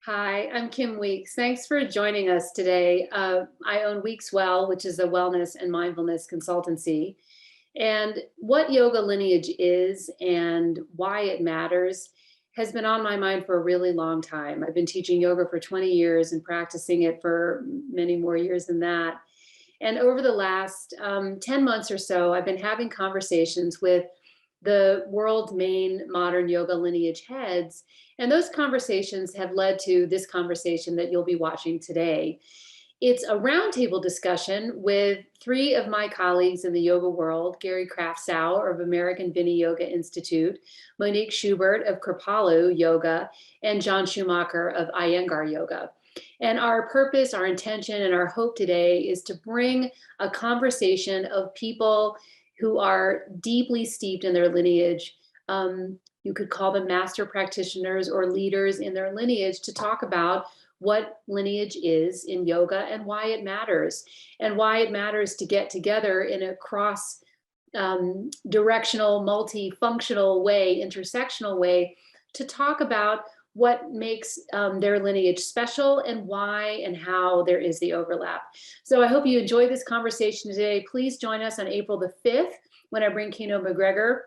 Hi, I'm Kim Weeks. Thanks for joining us today. I own Weeks Well, which is a wellness and mindfulness consultancy. And what yoga lineage is and why it matters has been on my mind for a really long time. I've been teaching yoga for 20 years and practicing it for many more years than that. And over the last 10 months or so, I've been having conversations with the world's main modern yoga lineage heads. And those conversations have led to this conversation that you'll be watching today. It's a roundtable discussion with three of my colleagues in the yoga world: Gary Kraftsow of American Viniyoga Institute, Monique Schubert of Kripalu Yoga, and John Schumacher of Iyengar Yoga. And our purpose, our intention, and our hope today is to bring a conversation of people who are deeply steeped in their lineage. You could call them master practitioners or leaders in their lineage, to talk about what lineage is in yoga and why it matters, and why it matters to get together in a cross directional, multifunctional way, intersectional way, to talk about what makes their lineage special and why and how there is the overlap. So I hope you enjoy this conversation today. Please join us on April the 5th when I bring Kino McGregor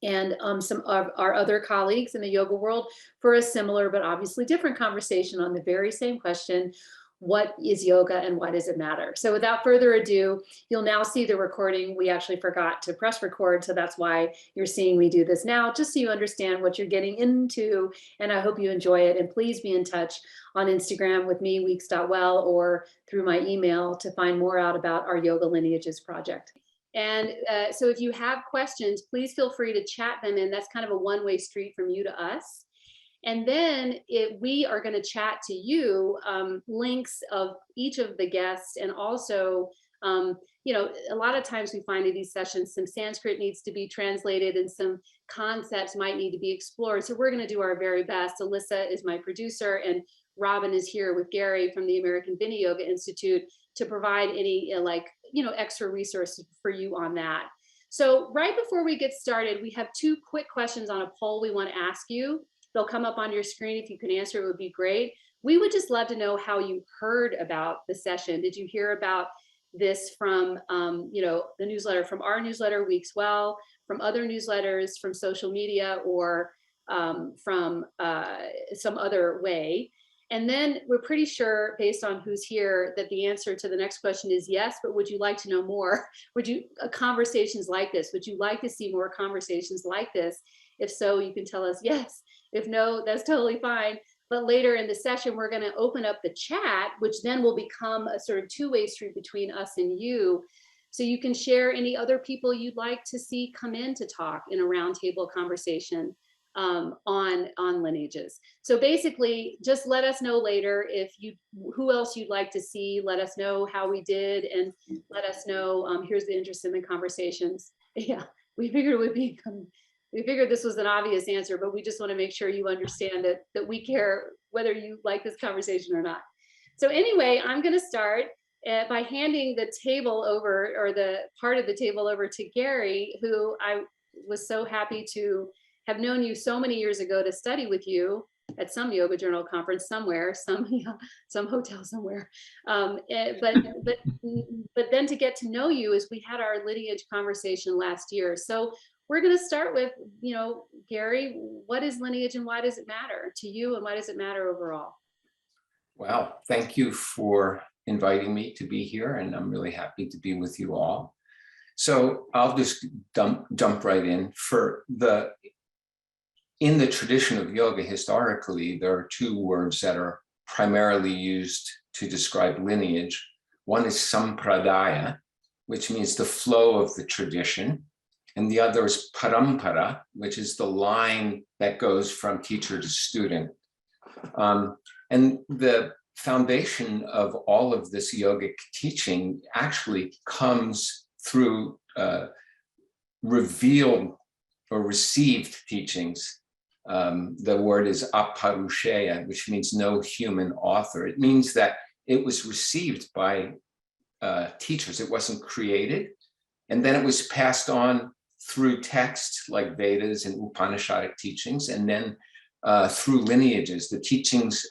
and some of our other colleagues in the yoga world for a similar but obviously different conversation on the very same question: what is yoga and why does it matter? So without further ado, you'll now see the recording. We actually forgot to press record, so that's why you're seeing me do this now, just so you understand what you're getting into, and I hope you enjoy it. And please be in touch on Instagram with me, weeks.well, or through my email to find more out about our Yoga Lineages project. And so if you have questions, please feel free to chat them in. That's kind of a one-way street from you to us. And then we are going to chat to you links of each of the guests. And also, a lot of times we find in these sessions, some Sanskrit needs to be translated and some concepts might need to be explored. So we're going to do our very best. Alyssa is my producer, and Robin is here with Gary from the American Viniyoga Institute to provide any extra resources for you on that. So right before we get started, we have two quick questions on a poll we want to ask you. They'll come up on your screen. If you can answer, it would be great. We would just love to know how you heard about the session. Did you hear about this from, the newsletter, from our newsletter, Weeks Well, from other newsletters, from social media, or from some other way? And then we're pretty sure, based on who's here, that the answer to the next question is yes, but would you like to know more? Would you, conversations like this, would you like to see more conversations like this? If so, you can tell us yes. If no, that's totally fine. But later in the session, we're going to open up the chat, which then will become a sort of two-way street between us and you. So you can share any other people you'd like to see come in to talk in a roundtable conversation on lineages. So basically, just let us know later who else you'd like to see. Let us know how we did, and let us know. Here's the interest in the conversations. Yeah, we figured this was an obvious answer, but we just want to make sure you understand that we care whether you like this conversation or not. So anyway, I'm going to start by handing the table over, or the part of the table over, to Gary, who I was so happy to have known you so many years ago to study with you at some yoga journal conference somewhere, some hotel somewhere. But then to get to know you as we had our lineage conversation last year. So we're going to start with, Gary, what is lineage and why does it matter to you, and why does it matter overall? Well, thank you for inviting me to be here, and I'm really happy to be with you all. So I'll just jump right in. In the tradition of yoga, historically, there are two words that are primarily used to describe lineage. One is sampradaya, which means the flow of the tradition. And the other is parampara, which is the line that goes from teacher to student. And the foundation of all of this yogic teaching actually comes through revealed or received teachings. The word is aparusheya, which means no human author. It means that it was received by teachers. It wasn't created. And then it was passed on through texts like Vedas and Upanishadic teachings, and then through lineages, the teachings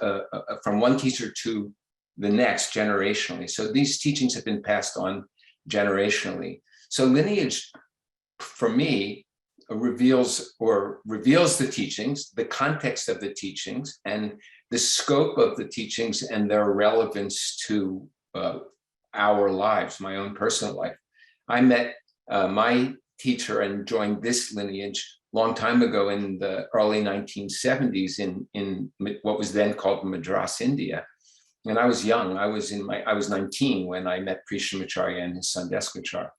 from one teacher to the next generationally. So these teachings have been passed on generationally. So lineage, for me, reveals the teachings, the context of the teachings, and the scope of the teachings and their relevance to our lives, my own personal life. I met my teacher and joined this lineage long time ago in the early 1970s in what was then called Madras, India. And I was young. I was 19 when I met Krishnamacharya and his son Deskachar.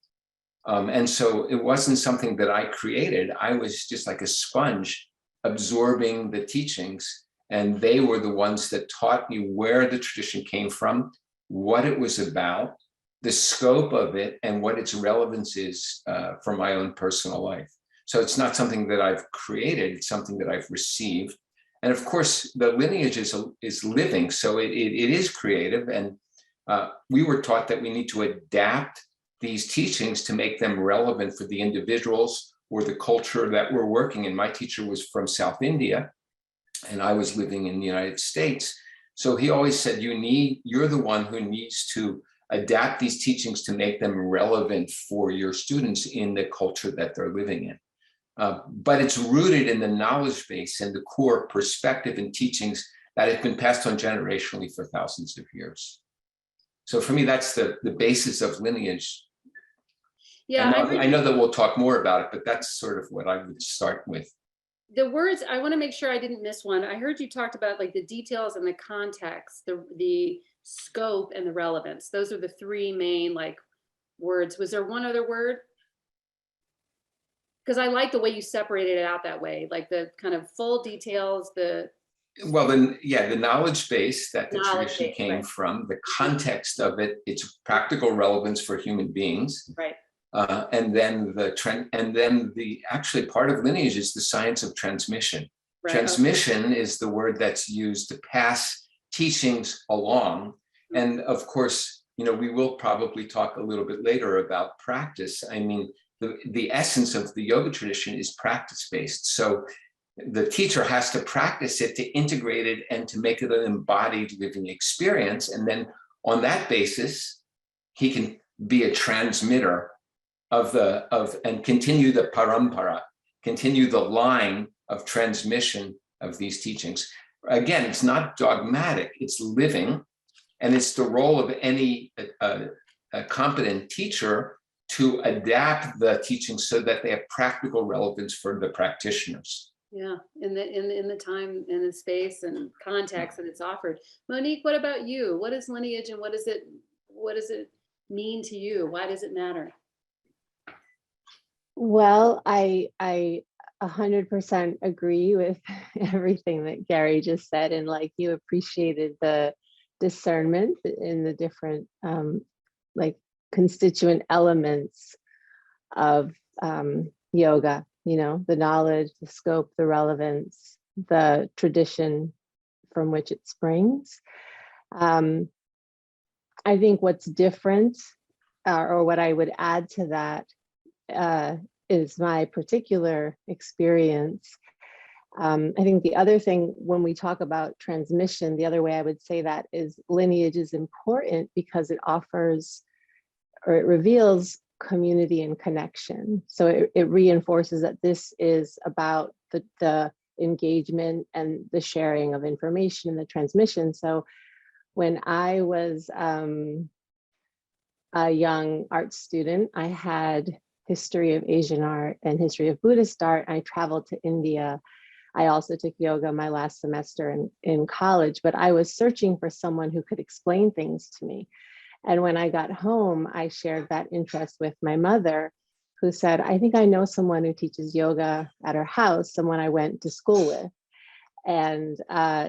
And so it wasn't something that I created. I was just like a sponge absorbing the teachings, and they were the ones that taught me where the tradition came from, what it was about, the scope of it, and what its relevance is for my own personal life. So it's not something that I've created, it's something that I've received. And of course, the lineage is living, so it is creative. And we were taught that we need to adapt these teachings to make them relevant for the individuals or the culture that we're working in. My teacher was from South India, and I was living in the United States. So he always said, you're the one who needs to adapt these teachings to make them relevant for your students in the culture that they're living in. But it's rooted in the knowledge base and the core perspective and teachings that have been passed on generationally for thousands of years. So for me, that's the basis of lineage. Yeah, I know that we'll talk more about it, but that's sort of what I would start with. The words, I want to make sure I didn't miss one. I heard you talked about like the details and the context, the scope and the relevance. Those are the three main like words. Was there one other word? Because I like the way you separated it out that way, like the kind of full details, Well, then, yeah, the knowledge base that the Knowledge tradition base, came right. from, the context of it, its practical relevance for human beings, right. and then the trend, and then the actually part of lineage is the science of transmission. Right. Transmission is the word that's used to pass teachings along, and of course, we will probably talk a little bit later about practice. I mean, the essence of the yoga tradition is practice-based. So the teacher has to practice it to integrate it and to make it an embodied living experience. And then on that basis, he can be a transmitter and continue the parampara, continue the line of transmission of these teachings. Again, it's not dogmatic, it's living. And it's the role of any a competent teacher to adapt the teachings so that they have practical relevance for the practitioners. Yeah, in the time and the space and context that it's offered. Monique, what about you? What is lineage and what does it mean to you? Why does it matter? Well, I 100% agree with everything that Gary just said, and like you appreciated the discernment in the different like constituent elements of yoga, the knowledge, the scope, the relevance, the tradition from which it springs. I think what's different, or what I would add to that, is my particular experience. I think the other thing when we talk about transmission, the other way I would say that is lineage is important because it offers or it reveals community and connection. So it reinforces that this is about the engagement and the sharing of information and the transmission. So when I was a young art student, I had history of Asian art and history of Buddhist art. I traveled to India. I also took yoga my last semester in college, but I was searching for someone who could explain things to me. And when I got home, I shared that interest with my mother, who said, I think I know someone who teaches yoga at her house, someone I went to school with. And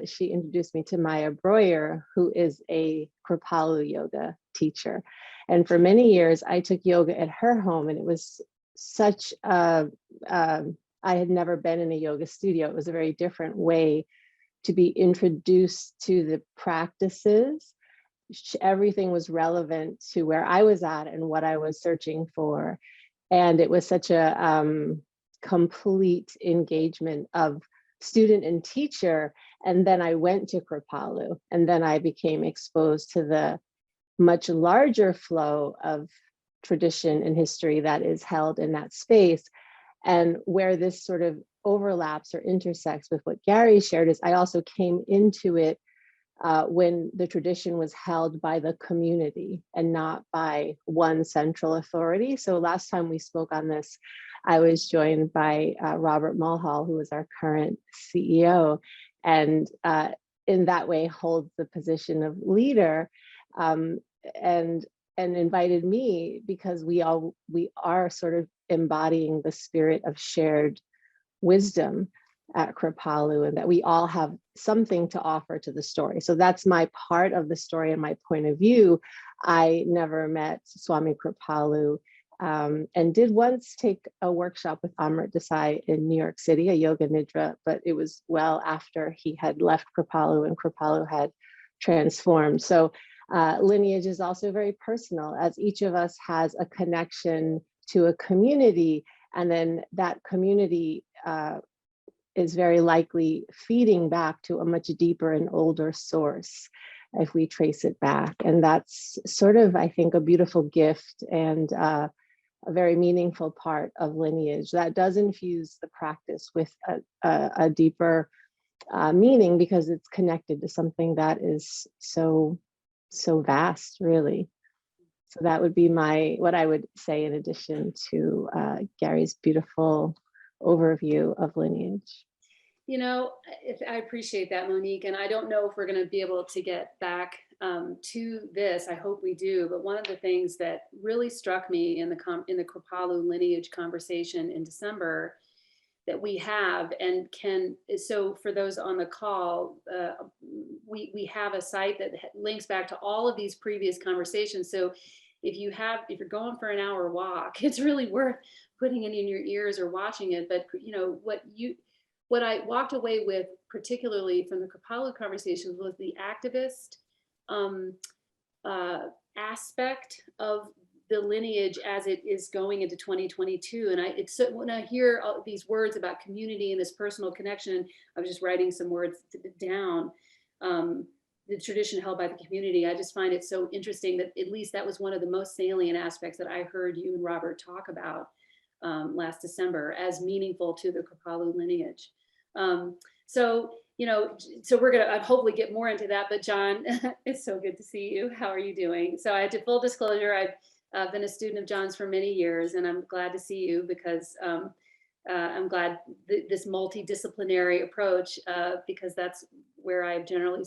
she introduced me to Maya Breuer, who is a Kripalu Yoga teacher. And for many years, I took yoga at her home, and it was such I had never been in a yoga studio. It was a very different way to be introduced to the practices. Everything was relevant to where I was at and what I was searching for. And it was such a complete engagement of student and teacher. And then I went to Kripalu, and then I became exposed to the much larger flow of tradition and history that is held in that space. And where this sort of overlaps or intersects with what Gary shared is I also came into it when the tradition was held by the community and not by one central authority. So last time we spoke on this, I was joined by Robert Mulhall, who is our current CEO, and in that way holds the position of leader, and invited me because we are sort of embodying the spirit of shared wisdom at Kripalu, and that we all have something to offer to the story. So that's my part of the story and my point of view. I never met Swami Kripalu, and did once take a workshop with Amrit Desai in New York City, a yoga nidra, but it was well after he had left Kripalu and Kripalu had transformed. So lineage is also very personal, as each of us has a connection to a community, and then that community is very likely feeding back to a much deeper and older source if we trace it back. And that's sort of, I think, a beautiful gift and a very meaningful part of lineage that does infuse the practice with a deeper meaning, because it's connected to something that is so vast, really. So that would be what I would say in addition to Gary's beautiful overview of lineage. You know, I appreciate that, Monique, and I don't know if we're going to be able to get back to this. I hope we do. But one of the things that really struck me in the Kripalu lineage conversation in December that we have, and so for those on the call, we have a site that links back to all of these previous conversations. So if you're going for an hour walk, it's really worth putting it in your ears or watching it. But you know what I walked away with, particularly from the Kripalu conversations, was the activist aspect of the lineage as it is going into 2022. And when I hear all these words about community and this personal connection, I was just writing some words down. The tradition held by the community, I just find it so interesting that at least that was one of the most salient aspects that I heard you and Robert talk about last December as meaningful to the Kripalu lineage. So we're gonna hopefully get more into that. But John, it's so good to see you. How are you doing? So I did full disclosure. I've been a student of John's for many years, and I'm glad to see you because I'm glad this multidisciplinary approach, because that's where I've generally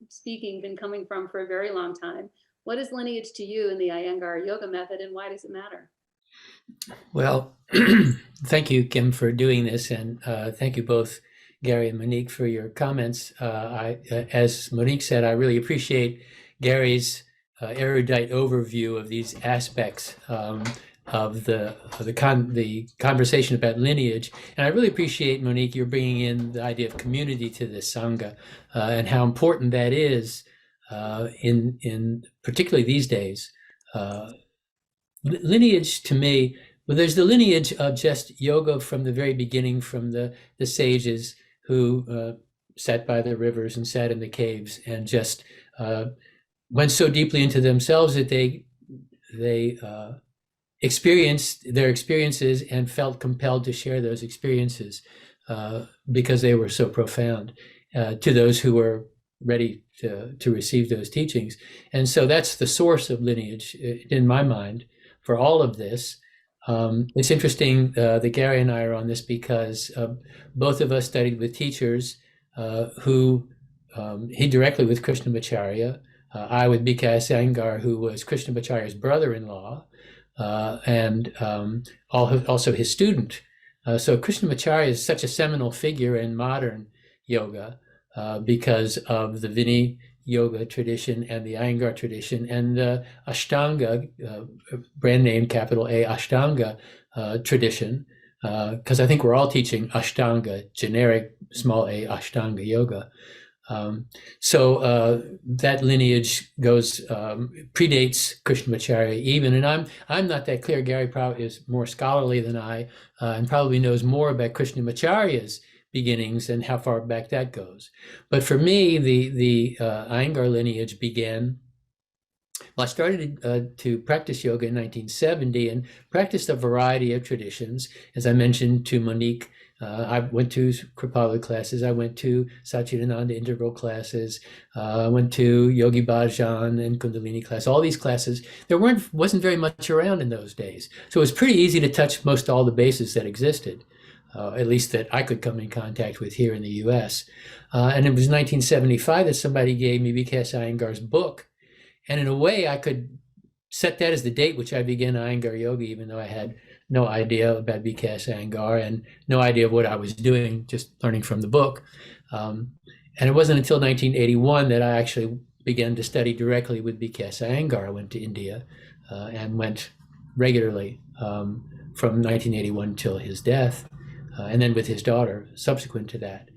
speaking been coming from for a very long time. What is lineage to you in the Iyengar yoga method, and why does it matter? Well, thank you, Kim, for doing this, and thank you both, Gary and Monique, for your comments. As Monique said, I really appreciate Gary's erudite overview of these aspects of the conversation about lineage, and I really appreciate, Monique, you're bringing in the idea of community to this sangha and how important that is in particularly these days. Lineage to me, well, there's the lineage of just yoga from the very beginning, from the sages who sat by the rivers and sat in the caves and just went so deeply into themselves that they experienced their experiences and felt compelled to share those experiences because they were so profound to those who were ready to receive those teachings. And so that's the source of lineage in my mind for all of this. It's interesting that Gary and I are on this because both of us studied with teachers who, he directly with Krishnamacharya, I with B.K.S. Iyengar, who was Krishnamacharya's brother-in-law, and also his student. So Krishnamacharya is such a seminal figure in modern yoga because of the Viniyoga tradition and the Iyengar tradition and the Ashtanga, brand name capital A, Ashtanga tradition, because I think we're all teaching Ashtanga, generic small a Ashtanga yoga. So that lineage goes predates Krishnamacharya even, and I'm not that clear. Gary probably is more scholarly than I, and probably knows more about Krishnamacharya's beginnings and how far back that goes. But for me, the Iyengar lineage began. Well, I started to practice yoga in 1970 and practiced a variety of traditions. As I mentioned to Monique, I went to Kripalu classes. I went to Satchidananda integral classes. I went to Yogi Bhajan and Kundalini class. All these classes, there wasn't very much around in those days. So it was pretty easy to touch most all the bases that existed, at least that I could come in contact with here in the US. And it was 1975 that somebody gave me B.K.S. Iyengar's book. And in a way, I could set that as the date which I began Iyengar Yoga, even though I had no idea about B.K.S. Iyengar and no idea of what I was doing, just learning from the book. And it wasn't until 1981 that I actually began to study directly with B.K.S. Iyengar. I went to India and went regularly from 1981 till his death, and then with his daughter subsequent to that.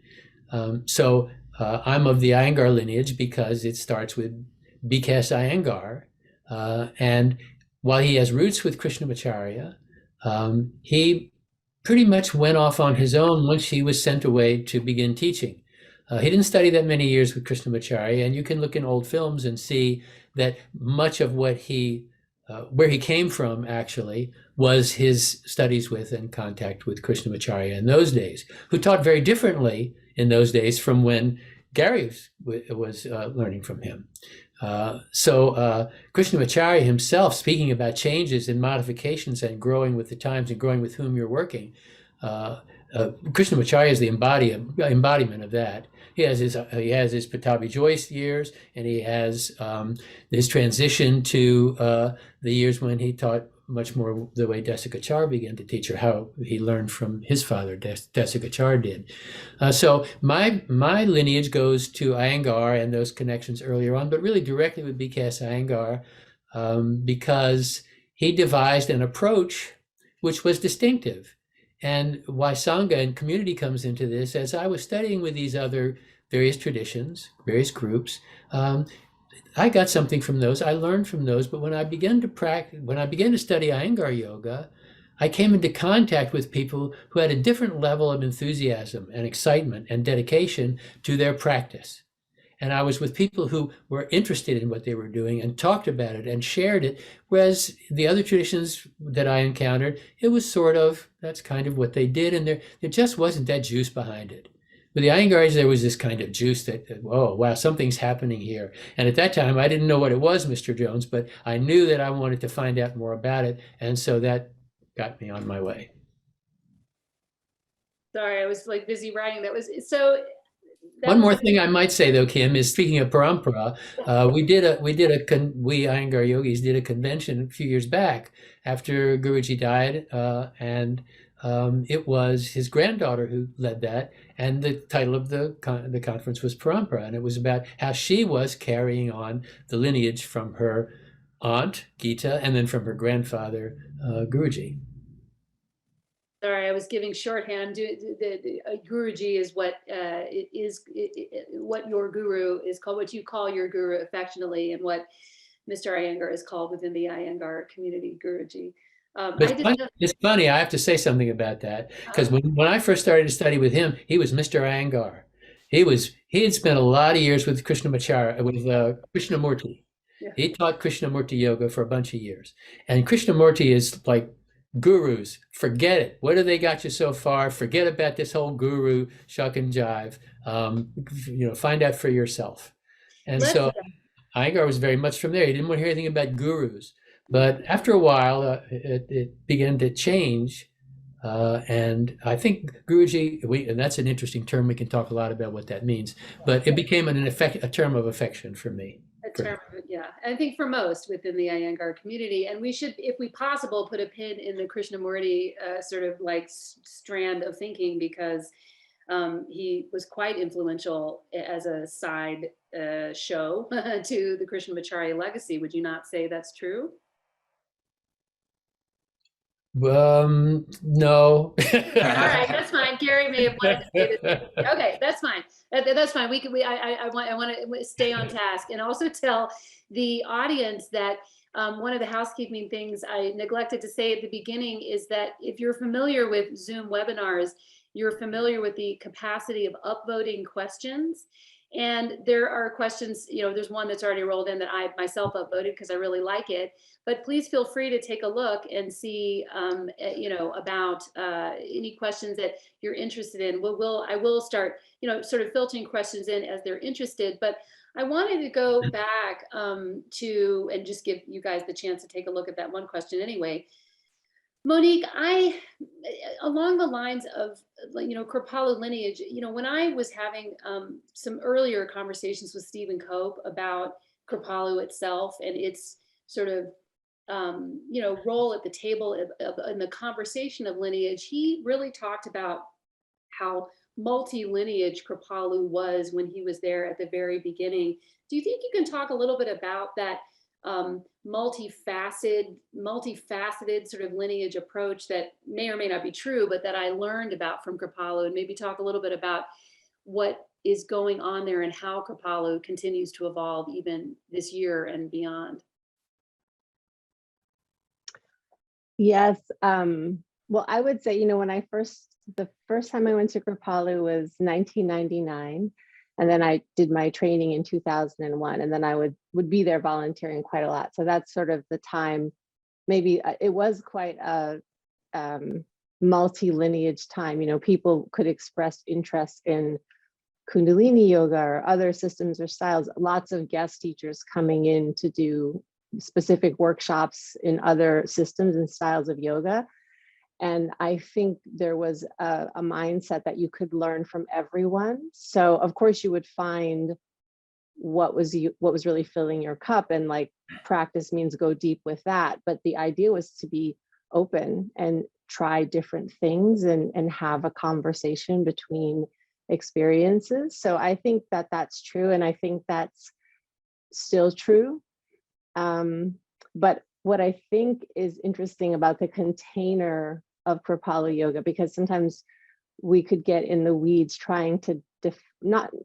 So I'm of the Iyengar lineage because it starts with B.K.S. Iyengar, and while he has roots with Krishnamacharya, he pretty much went off on his own once he was sent away to begin teaching. He didn't study that many years with Krishnamacharya, and you can look in old films and see that much of what where he came from actually was his studies with and contact with Krishnamacharya in those days, who taught very differently in those days from when Gary was learning from him. So Krishnamacharya himself, speaking about changes and modifications and growing with the times and growing with whom you're working, Krishnamacharya is the embodiment of that. He has his Patabi Joyce years, and he has his transition to the years when he taught much more the way Desikachar began to teach, or how he learned from his father, Desikachar did. So my lineage goes to Iyengar and those connections earlier on, but really directly with B.K.S. Iyengar, because he devised an approach which was distinctive. And why Sangha and community comes into this, as I was studying with these other various traditions, various groups, I got something from those. I learned from those. But when I began to study Iyengar yoga, I came into contact with people who had a different level of enthusiasm and excitement and dedication to their practice. And I was with people who were interested in what they were doing and talked about it and shared it. Whereas the other traditions that I encountered, it was sort of, that's kind of what they did. And there just wasn't that juice behind it. With the Iyengaris, there was this kind of juice that, oh, wow, something's happening here. And at that time, I didn't know what it was, Mr. Jones, but I knew that I wanted to find out more about it. And so that got me on my way. Sorry, I was like busy writing. That was so. One more thing I might say, though, Kim, is speaking of parampara, we Iyengar yogis did a convention a few years back after Guruji died, and it was his granddaughter who led that, and the title of the conference was Parampara, and it was about how she was carrying on the lineage from her aunt, Gita, and then from her grandfather, Guruji. Sorry, I was giving shorthand. Guruji is what what your guru is called, what you call your guru affectionately, and what Mr. Iyengar is called within the Iyengar community, Guruji. It's funny, I have to say something about that, because when I first started to study with him, he was Mr. Iyengar. He had spent a lot of years with Krishnamacharya, with Krishnamurti. Yeah. He taught Krishnamurti yoga for a bunch of years. And Krishnamurti is like, gurus, forget it. What have they got you so far? Forget about this whole guru shuck and jive. Find out for yourself. And so Iyengar was very much from there. He didn't want to hear anything about gurus. But after a while, it began to change. And I think Guruji, and that's an interesting term. We can talk a lot about what that means. But it became a term of affection for me. Yeah, I think for most within the Iyengar community, and we should, if we possible, put a pin in the Krishnamurti sort of like strand of thinking, because he was quite influential as a side show to the Krishnamacharya legacy. Would you not say that's true? No. All right, that's fine. Gary may have wanted to say this. Okay, that's fine. That's fine. I want to stay on task, and also tell the audience that one of the housekeeping things I neglected to say at the beginning is that if you're familiar with Zoom webinars, you're familiar with the capacity of upvoting questions. And there are questions, there's one that's already rolled in that I myself upvoted because I really like it. But please feel free to take a look and see, about any questions that you're interested in. I will start, sort of filtering questions in as they're interested. But I wanted to go back to, and just give you guys the chance to take a look at that one question anyway. Monique, along the lines of, Kripalu lineage, when I was having some earlier conversations with Stephen Cope about Kripalu itself and its sort of, role at the table in the conversation of lineage, he really talked about how multi-lineage Kripalu was when he was there at the very beginning. Do you think you can talk a little bit about that multifaceted sort of lineage approach that may or may not be true, but that I learned about from Kripalu, and maybe talk a little bit about what is going on there and how Kripalu continues to evolve even this year and beyond? Yes. Well, I would say, when the first time I went to Kripalu was 1999. And then I did my training in 2001, and then I would be there volunteering quite a lot. So that's sort of the time, maybe it was quite a multi-lineage time. People could express interest in Kundalini yoga or other systems or styles, lots of guest teachers coming in to do specific workshops in other systems and styles of yoga. And I think there was a mindset that you could learn from everyone. So of course you would find what was really filling your cup, and like practice means go deep with that. But the idea was to be open and try different things and have a conversation between experiences. So I think that that's true. And I think that's still true. But what I think is interesting about the container of Kripalu Yoga, because sometimes we could get in the weeds trying to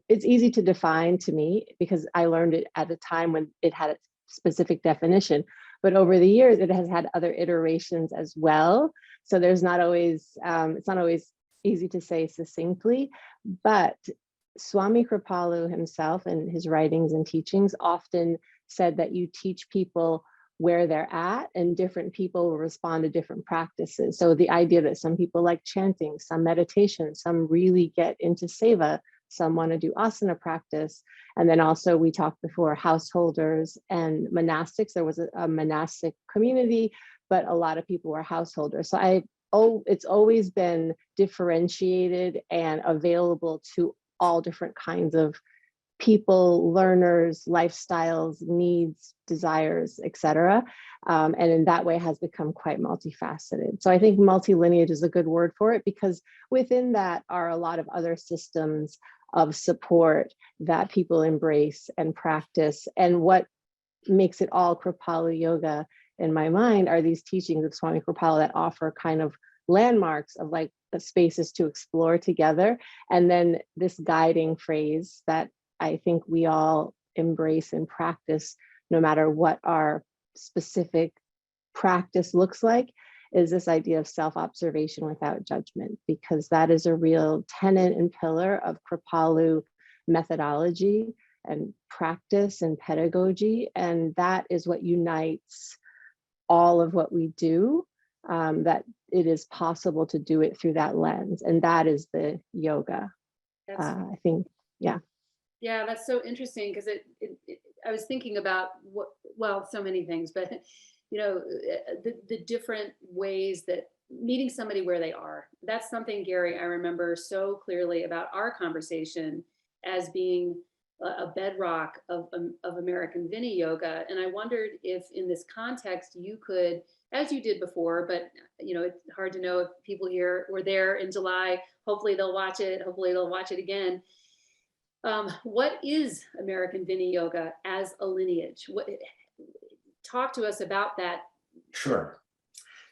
it's easy to define to me because I learned it at a time when it had a specific definition, but over the years it has had other iterations as well. So there's not always, it's not always easy to say succinctly, but Swami Kripalu himself and his writings and teachings often said that you teach people where they're at, and different people will respond to different practices. So the idea that some people like chanting, some meditation, some really get into seva, some want to do asana practice. And then also we talked before, householders and monastics. There was a monastic community, but a lot of people were householders. So it's always been differentiated and available to all different kinds of people, learners, lifestyles, needs, desires, etc. And in that way has become quite multifaceted. So I think multi-lineage is a good word for it, because within that are a lot of other systems of support that people embrace and practice. And what makes it all Kripalu Yoga in my mind are these teachings of Swami Kripalu that offer kind of landmarks of like the spaces to explore together. And then this guiding phrase that I think we all embrace and practice, no matter what our specific practice looks like, is this idea of self-observation without judgment, because that is a real tenet and pillar of Kripalu methodology and practice and pedagogy. And that is what unites all of what we do, that it is possible to do it through that lens. And that is the yoga, I think, yeah. Yeah, that's so interesting, because I was thinking about so many things, but the different ways that meeting somebody where they are. That's something, Gary, I remember so clearly about our conversation as being a bedrock of American Viniyoga. And I wondered if in this context you could, as you did before, but it's hard to know if people here were there in July. Hopefully they'll watch it. Hopefully they'll watch it again. What is American Viniyoga as a lineage? Talk to us about that. Sure.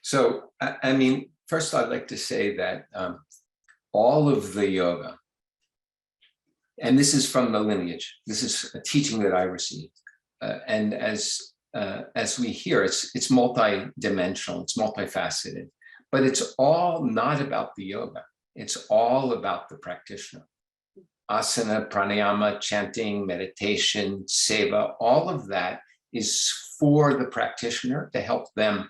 So, I mean, first I'd like to say that all of the yoga, and this is from the lineage, this is a teaching that I received. And as we hear, it's multi-dimensional, it's multifaceted, but it's all not about the yoga. It's all about the practitioner. Asana, pranayama, chanting, meditation, seva, all of that is for the practitioner to help them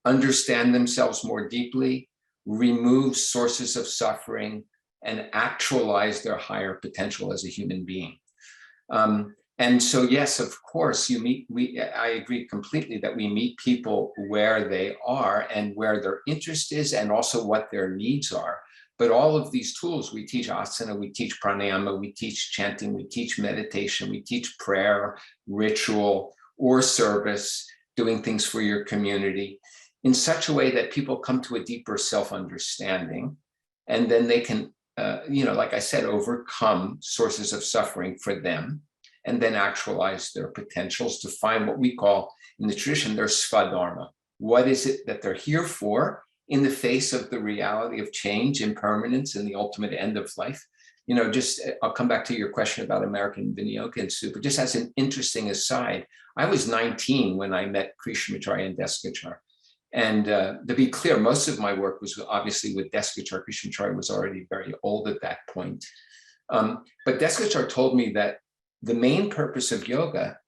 understand themselves more deeply, remove sources of suffering, and actualize their higher potential as a human being. And so, yes, of course, I agree completely that we meet people where they are and where their interest is, and also what their needs are. But all of these tools, we teach asana, we teach pranayama, we teach chanting, we teach meditation, we teach prayer, ritual, or service, doing things for your community in such a way that people come to a deeper self-understanding, and then they can, like I said, overcome sources of suffering for them, and then actualize their potentials to find what we call in the tradition their svadharma. What is it that they're here for in the face of the reality of change, impermanence, and the ultimate end of life? I'll come back to your question about American Viniyoga Institute, but just as an interesting aside, I was 19 when I met Krishnamacharya and Deskachar. And to be clear, most of my work was obviously with Deskachar. Krishnamacharya was already very old at that point. But Deskachar told me that the main purpose of yoga,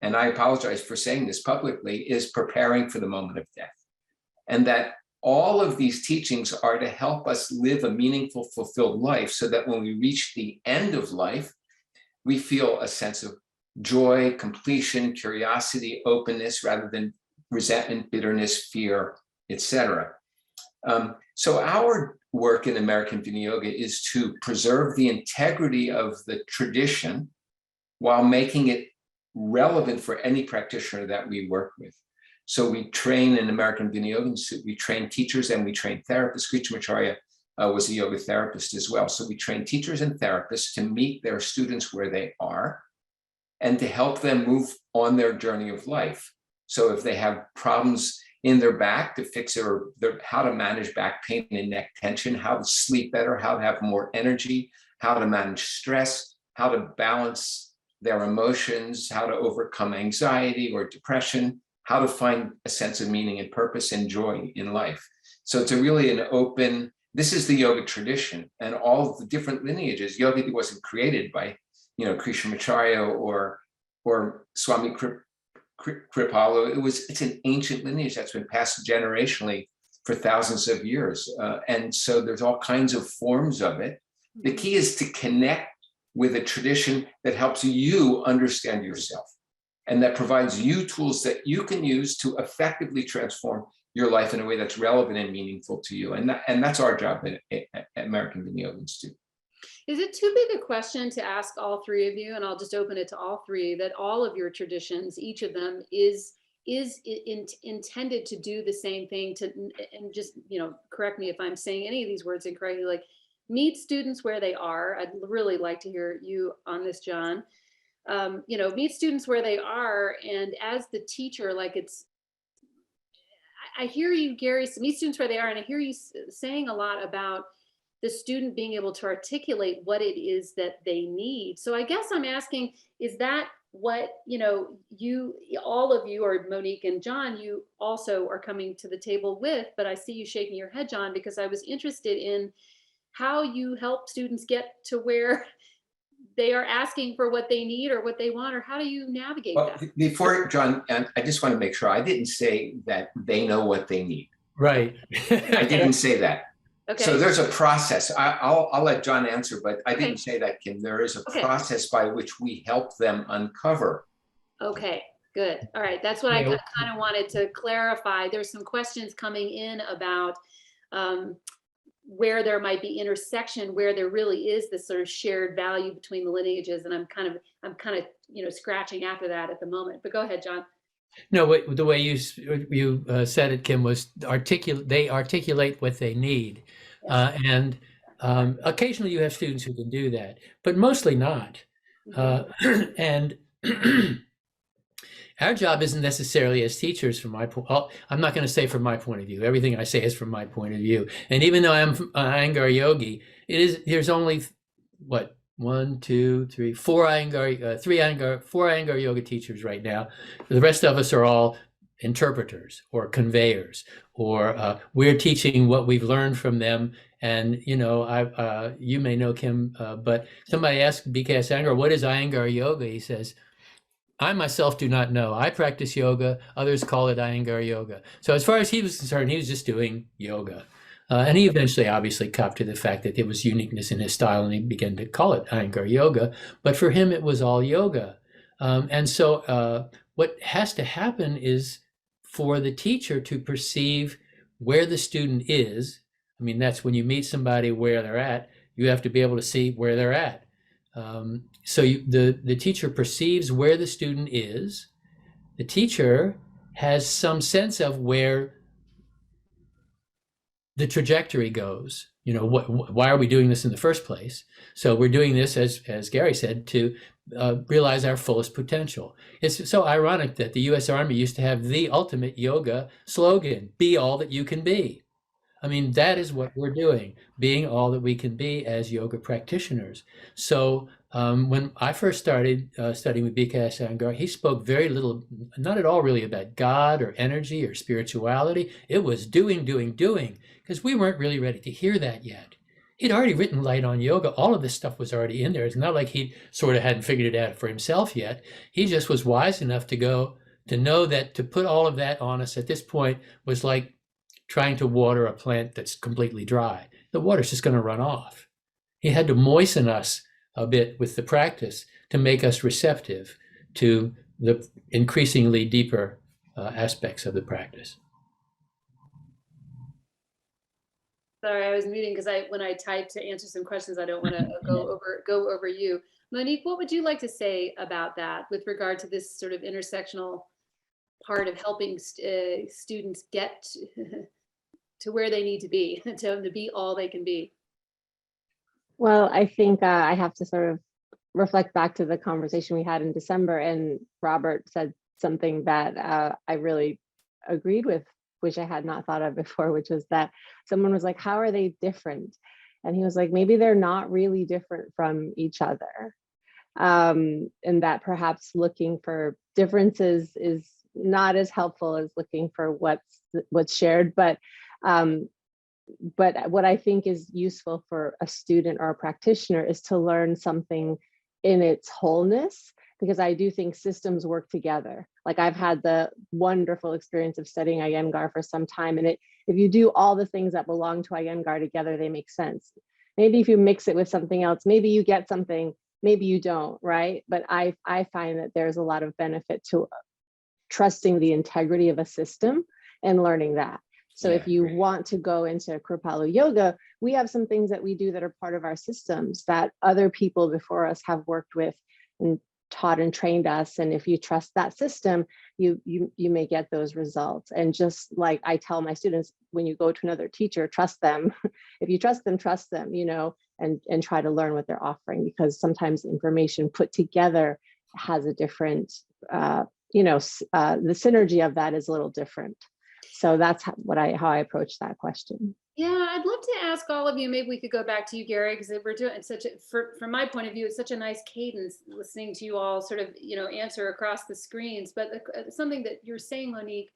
and I apologize for saying this publicly, is preparing for the moment of death. And that all of these teachings are to help us live a meaningful, fulfilled life, so that when we reach the end of life, we feel a sense of joy, completion, curiosity, openness, rather than resentment, bitterness, fear, etc. So our work in American Viniyoga is to preserve the integrity of the tradition while making it relevant for any practitioner that we work with. So we train in American Viniyoga Institute, we train teachers and we train therapists. Krishnamacharya was a yoga therapist as well. So we train teachers and therapists to meet their students where they are and to help them move on their journey of life. So if they have problems in their back, to fix how to manage back pain and neck tension, how to sleep better, how to have more energy, how to manage stress, how to balance their emotions, how to overcome anxiety or depression, how to find a sense of meaning and purpose and joy in life. So it's this is the yoga tradition, and all of the different lineages. Yoga wasn't created by, Krishnamacharya or Swami Kripalu. It's an ancient lineage that's been passed generationally for thousands of years. And so there's all kinds of forms of it. The key is to connect with a tradition that helps you understand yourself and that provides you tools that you can use to effectively transform your life in a way that's relevant and meaningful to you. And that's our job at American Viniyoga Institute. Is it too big a question to ask all three of you, and I'll just open it to all three, that all of your traditions, each of them is intended to do the same thing, and just, correct me if I'm saying any of these words incorrectly, like meet students where they are. I'd really like to hear you on this, John. Meet students where they are, and as the teacher, I hear you, Gary, meet students where they are, and I hear you saying a lot about the student being able to articulate what it is that they need. So I guess I'm asking, is that what, all of you, or Monique and John, you also are coming to the table with? But I see you shaking your head, John, because I was interested in how you help students get to where they are asking for what they need or what they want, or how do you navigate that? Before, John, I just want to make sure I didn't say that they know what they need. Right. I didn't say that. Okay. So there's a process. I'll let John answer, but I didn't say that, Kim. There is a process by which we help them uncover. Okay, good. All right. That's what I kind of wanted to clarify. There's some questions coming in about where there might be intersection, where there really is this sort of shared value between the lineages. And I'm kind of scratching after that at the moment, but go ahead, John. No, the way you said it, Kim, was they articulate what they need. And occasionally you have students who can do that, but mostly not. And our job isn't necessarily as teachers, from my point. I'm not going to say from my point of view. Everything I say is from my point of view. And even though I'm an Iyengar yogi, there's only four Iyengar yoga teachers right now. The rest of us are all interpreters or conveyors, or we're teaching what we've learned from them. And you may know Kim, but somebody asked BKS Iyengar, what is Iyengar yoga? He says, I myself do not know. I practice yoga. Others call it Iyengar yoga. So as far as he was concerned, he was just doing yoga. And he eventually obviously copped to the fact that there was uniqueness in his style, and he began to call it Iyengar yoga. But for him, it was all yoga. And so what has to happen is for the teacher to perceive where the student is. I mean, that's when you meet somebody where they're at, you have to be able to see where they're at. So the teacher perceives where the student is. The teacher has some sense of where the trajectory goes. Why are we doing this in the first place? So we're doing this, as Gary said, to realize our fullest potential. It's so ironic that the U.S. Army used to have the ultimate yoga slogan, be all that you can be. I mean, that is what we're doing, being all that we can be as yoga practitioners. So when I first started studying with BKS Iyengar, he spoke very little, not at all really about God or energy or spirituality. It was doing, because we weren't really ready to hear that yet. He'd already written Light on Yoga. All of this stuff was already in there. It's not like he sort of hadn't figured it out for himself yet. He just was wise enough to know that to put all of that on us at this point was like trying to water a plant that's completely dry. The water's just going to run off. He had to moisten us a bit with the practice to make us receptive to the increasingly deeper aspects of the practice. Sorry, I was muting because when I type to answer some questions, I don't want to go over you. Monique, what would you like to say about that with regard to this sort of intersectional part of helping students get to where they need to be, to be all they can be? Well, I think I have to sort of reflect back to the conversation we had in December, and Robert said something that I really agreed with, which I had not thought of before, which was that someone was like, how are they different? And he was like, maybe they're not really different from each other. And that perhaps looking for differences is not as helpful as looking for what's shared. But what I think is useful for a student or a practitioner is to learn something in its wholeness, because I do think systems work together. Like I've had the wonderful experience of studying Iyengar for some time, and if you do all the things that belong to Iyengar together, they make sense. Maybe if you mix it with something else, maybe you get something, maybe you don't, right? But I find that there's a lot of benefit to trusting the integrity of a system and learning that. So if you want to go into Kripalu Yoga, we have some things that we do that are part of our systems that other people before us have worked with and taught and trained us. And if you trust that system, you may get those results. And just like I tell my students, when you go to another teacher, trust them. If you trust them, and try to learn what they're offering, because sometimes information put together has a different, the synergy of that is a little different. So that's how I approach that question. Yeah, I'd love to ask all of you, maybe we could go back to you, Gary, because we're doing from my point of view, it's such a nice cadence listening to you all sort of, answer across the screens. But something that you're saying, Monique,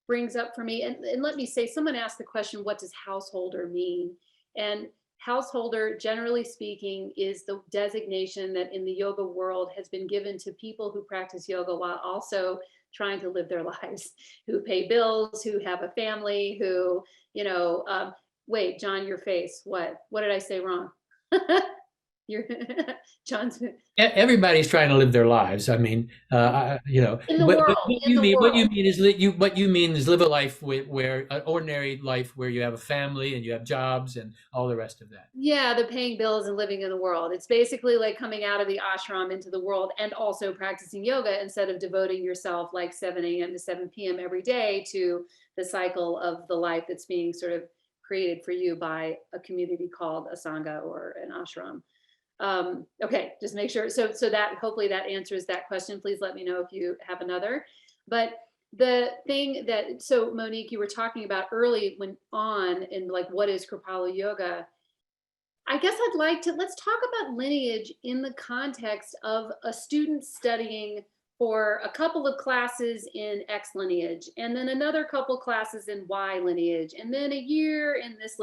brings up for me, and let me say, someone asked the question, what does householder mean? And householder, generally speaking, is the designation that in the yoga world has been given to people who practice yoga while also trying to live their lives, who pay bills, who have a family, who, wait, John, your face, what did I say wrong? John's. Everybody's trying to live their lives. I mean, in the world. What you mean is live a life where an ordinary life where you have a family and you have jobs and all the rest of that. Yeah, the paying bills and living in the world. It's basically like coming out of the ashram into the world and also practicing yoga instead of devoting yourself like 7 a.m. to 7 p.m. every day to the cycle of the life that's being sort of created for you by a community called a sangha or an ashram. Okay, just make sure. So that hopefully that answers that question. Please let me know if you have another. But the thing that, so Monique, you were talking about early in like, what is Kripalu Yoga? I guess let's talk about lineage in the context of a student studying for a couple of classes in X lineage, and then another couple classes in Y lineage, and then a year in this,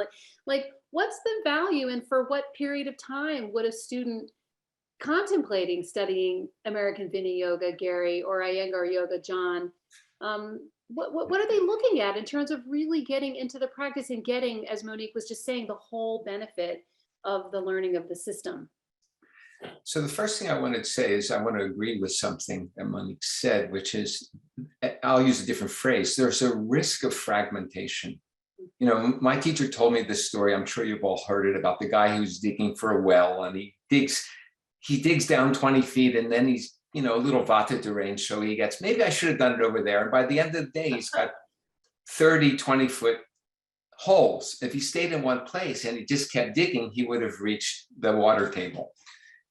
like what's the value, and for what period of time would a student contemplating studying American Viniyoga, Gary, or Iyengar Yoga, John, what are they looking at in terms of really getting into the practice and getting, as Monique was just saying, the whole benefit of the learning of the system? So the first thing I want to say is I want to agree with something that Monique said, which is, I'll use a different phrase. There's a risk of fragmentation. You know, my teacher told me this story. I'm sure you've all heard it, about the guy who's digging for a well, and he digs down 20 feet, and then he's, you know, a little vata deranged. So he gets, maybe I should have done it over there. And by the end of the day, he's got 30, 20-foot holes. If he stayed in one place and he just kept digging, he would have reached the water table.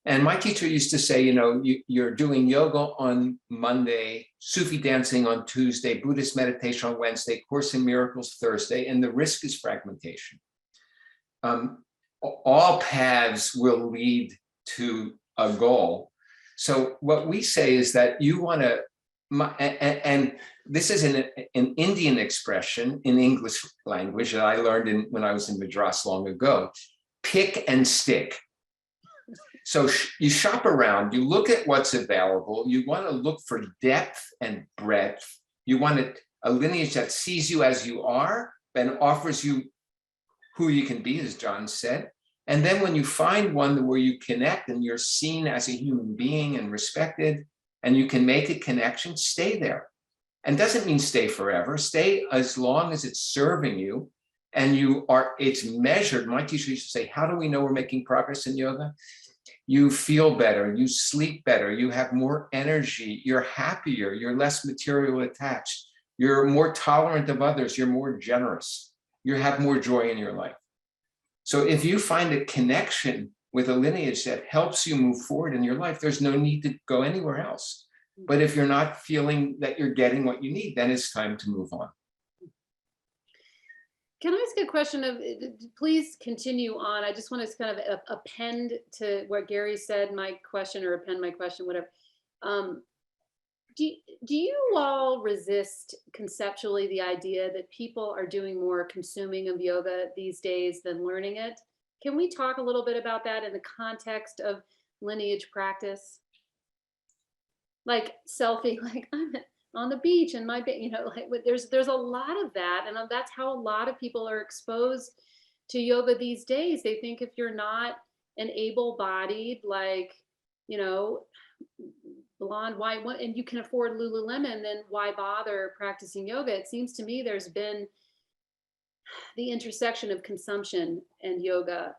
And my teacher used to say, you know, you're doing yoga on Monday, Sufi dancing on Tuesday, Buddhist meditation on Wednesday, Course in Miracles Thursday, and the risk is fragmentation. All paths will lead to a goal. So what we say is that you want to, and this is an Indian expression in English language that I learned when I was in Madras long ago, pick and stick. So you shop around, you look at what's available, you want to look for depth and breadth. You want a lineage that sees you as you are and offers you who you can be, as John said. And then when you find one where you connect and you're seen as a human being and respected, and you can make a connection, stay there. And doesn't mean stay forever, stay as long as it's serving you and it's measured. My teacher used to say, how do we know we're making progress in yoga? You feel better, you sleep better, you have more energy, you're happier, you're less material attached, you're more tolerant of others, you're more generous, you have more joy in your life. So if you find a connection with a lineage that helps you move forward in your life, there's no need to go anywhere else. But if you're not feeling that you're getting what you need, then it's time to move on. Can I ask a question of, please continue on. I just want to kind of append to what Gary said, my question, or append my question, whatever. Do you all resist conceptually the idea that people are doing more consuming of yoga these days than learning it? Can we talk a little bit about that in the context of lineage practice? Like selfie, like I'm on the beach and you know, like there's a lot of that, and that's how a lot of people are exposed to yoga these days. They think if you're not an able-bodied, like, you know, blonde, white, and you can afford Lululemon, then why bother practicing yoga? It seems to me there's been the intersection of consumption and yoga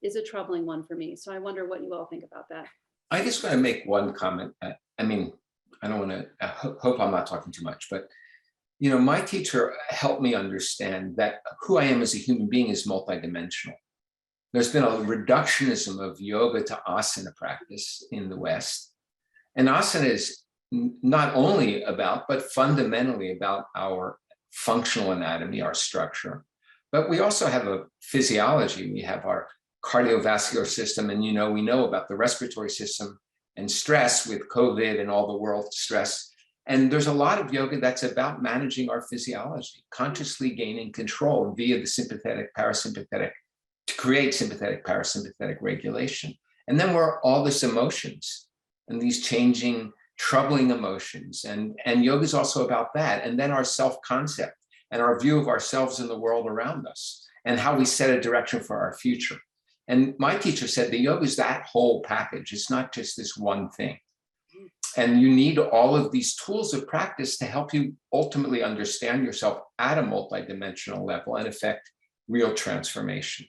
is a troubling one for me. So I wonder what you all think about that. I just want to make one comment. I mean, I don't want to, I hope I'm not talking too much, but, you know, my teacher helped me understand that who I am as a human being is multidimensional. There's been a reductionism of yoga to asana practice in the West. And asana is not only about, but fundamentally about our functional anatomy, our structure, but we also have a physiology. We have our cardiovascular system, and, you know, we know about the respiratory system and stress with COVID and all the world stress. And there's a lot of yoga that's about managing our physiology, consciously gaining control via the sympathetic, parasympathetic, to create sympathetic, parasympathetic regulation. And then we're all these emotions and these changing, troubling emotions. And yoga is also about that. And then our self-concept and our view of ourselves and the world around us and how we set a direction for our future. And my teacher said the yoga is that whole package. It's not just this one thing. And you need all of these tools of practice to help you ultimately understand yourself at a multidimensional level and affect real transformation.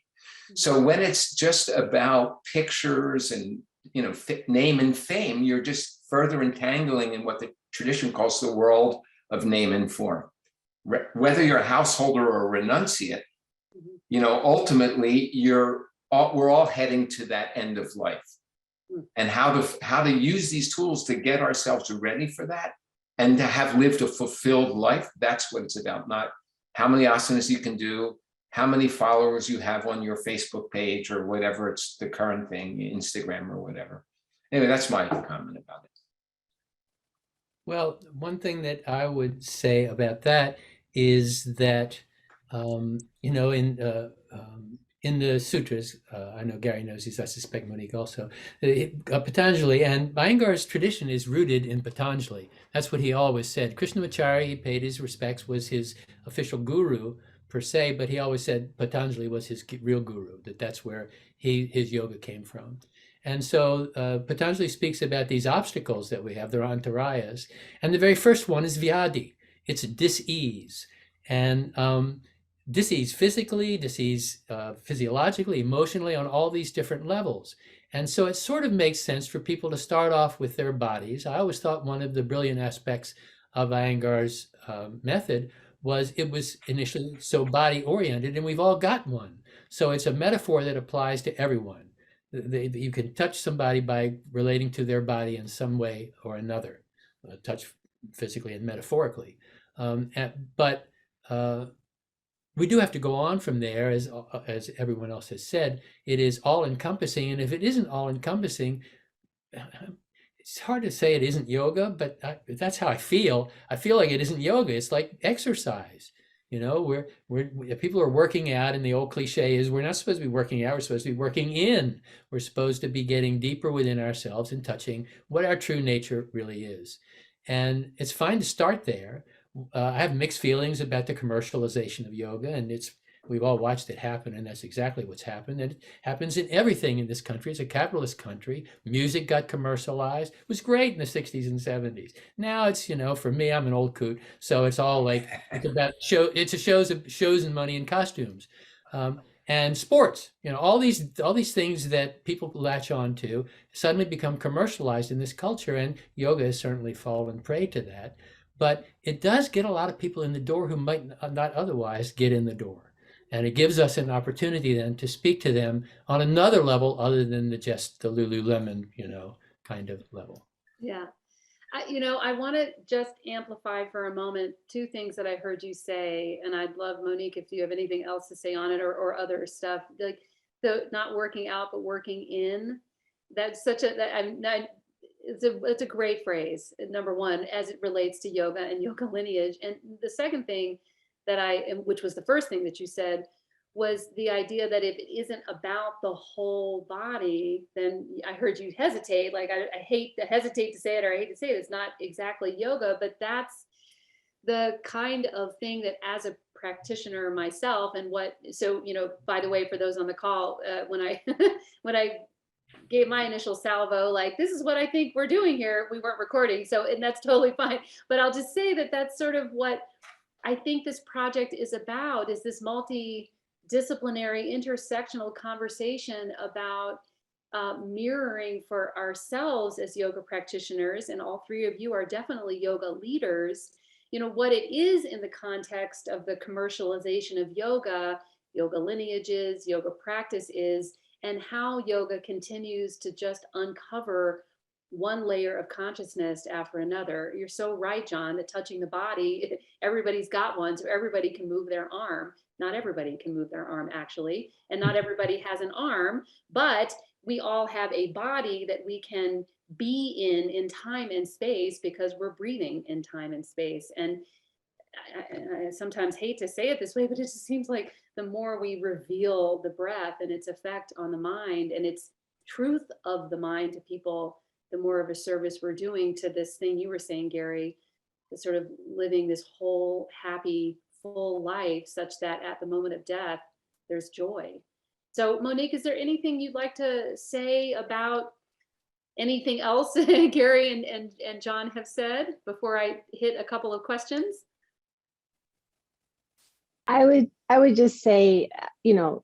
So when it's just about pictures and, you know, name and fame, you're just further entangling in what the tradition calls the world of name and form. Whether you're a householder or a renunciate, you know, ultimately we're all heading to that end of life. And how to use these tools to get ourselves ready for that and to have lived a fulfilled life. That's what it's about, not how many asanas you can do, how many followers you have on your Facebook page or whatever, it's the current thing, Instagram or whatever. Anyway, that's my comment about it. Well, one thing that I would say about that is that, in the sutras, I know Gary knows these, I suspect Monique also, Patanjali and Iyengar's tradition is rooted in Patanjali. That's what he always said. Krishnamacharya, he paid his respects, was his official guru per se, but he always said Patanjali was his real guru, that's where his yoga came from. And so Patanjali speaks about these obstacles that we have, they're antarayas. And the very first one is vyadi. It's dis-ease. And dis-ease physically, dis-ease physiologically, emotionally, on all these different levels. And so it sort of makes sense for people to start off with their bodies. I always thought one of the brilliant aspects of Iyengar's method was it was initially so body-oriented, and we've all got one. So it's a metaphor that applies to everyone. You can touch somebody by relating to their body in some way or another, touch physically and metaphorically. But we do have to go on from there, as everyone else has said. It is all-encompassing, and if it isn't all-encompassing, it's hard to say it isn't yoga, but that's how I feel. I feel like it isn't yoga. It's like exercise. You know, people are working out, and the old cliche is we're not supposed to be working out, we're supposed to be working in. We're supposed to be getting deeper within ourselves and touching what our true nature really is. And it's fine to start there. I have mixed feelings about the commercialization of yoga, and we've all watched it happen, and that's exactly what's happened. And it happens in everything in this country. It's a capitalist country. Music got commercialized. It was great in the 60s and 70s. Now it's, for me, I'm an old coot, so it's all like, it's about shows and money and costumes. And sports, all these things that people latch on to suddenly become commercialized in this culture, and yoga has certainly fallen prey to that. But it does get a lot of people in the door who might not otherwise get in the door. And it gives us an opportunity then to speak to them on another level other than just the Lululemon, kind of level. Yeah. I want to just amplify for a moment two things that I heard you say, and I'd love, Monique, if you have anything else to say on it or other stuff, like the not working out, but working in. That's it's a great phrase, number one, as it relates to yoga and yoga lineage. And the second thing which was the first thing that you said, was the idea that if it isn't about the whole body, then I heard you hesitate. Like I hesitate to say it, or I hate to say it. It's not exactly yoga, but that's the kind of thing that, as a practitioner myself, by the way, for those on the call, when I gave my initial salvo, like, this is what I think we're doing here, we weren't recording, and that's totally fine. But I'll just say that that's sort of what I think this project is about, is this multidisciplinary, intersectional conversation about mirroring for ourselves as yoga practitioners, and all three of you are definitely yoga leaders, what it is in the context of the commercialization of yoga lineages, yoga practice is, and how yoga continues to just uncover one layer of consciousness after another. You're so right, John, that touching the body, everybody's got one, so everybody can move their arm. Not everybody can move their arm, actually, and not everybody has an arm, but we all have a body that we can be in time and space, because we're breathing in time and space. And I sometimes hate to say it this way, but it just seems like the more we reveal the breath and its effect on the mind and its truth of the mind to people, the more of a service we're doing to this thing you were saying, Gary, the sort of living this whole happy, full life, such that at the moment of death, there's joy. So Monique, is there anything you'd like to say about anything else Gary and John have said before I hit a couple of questions? I would just say,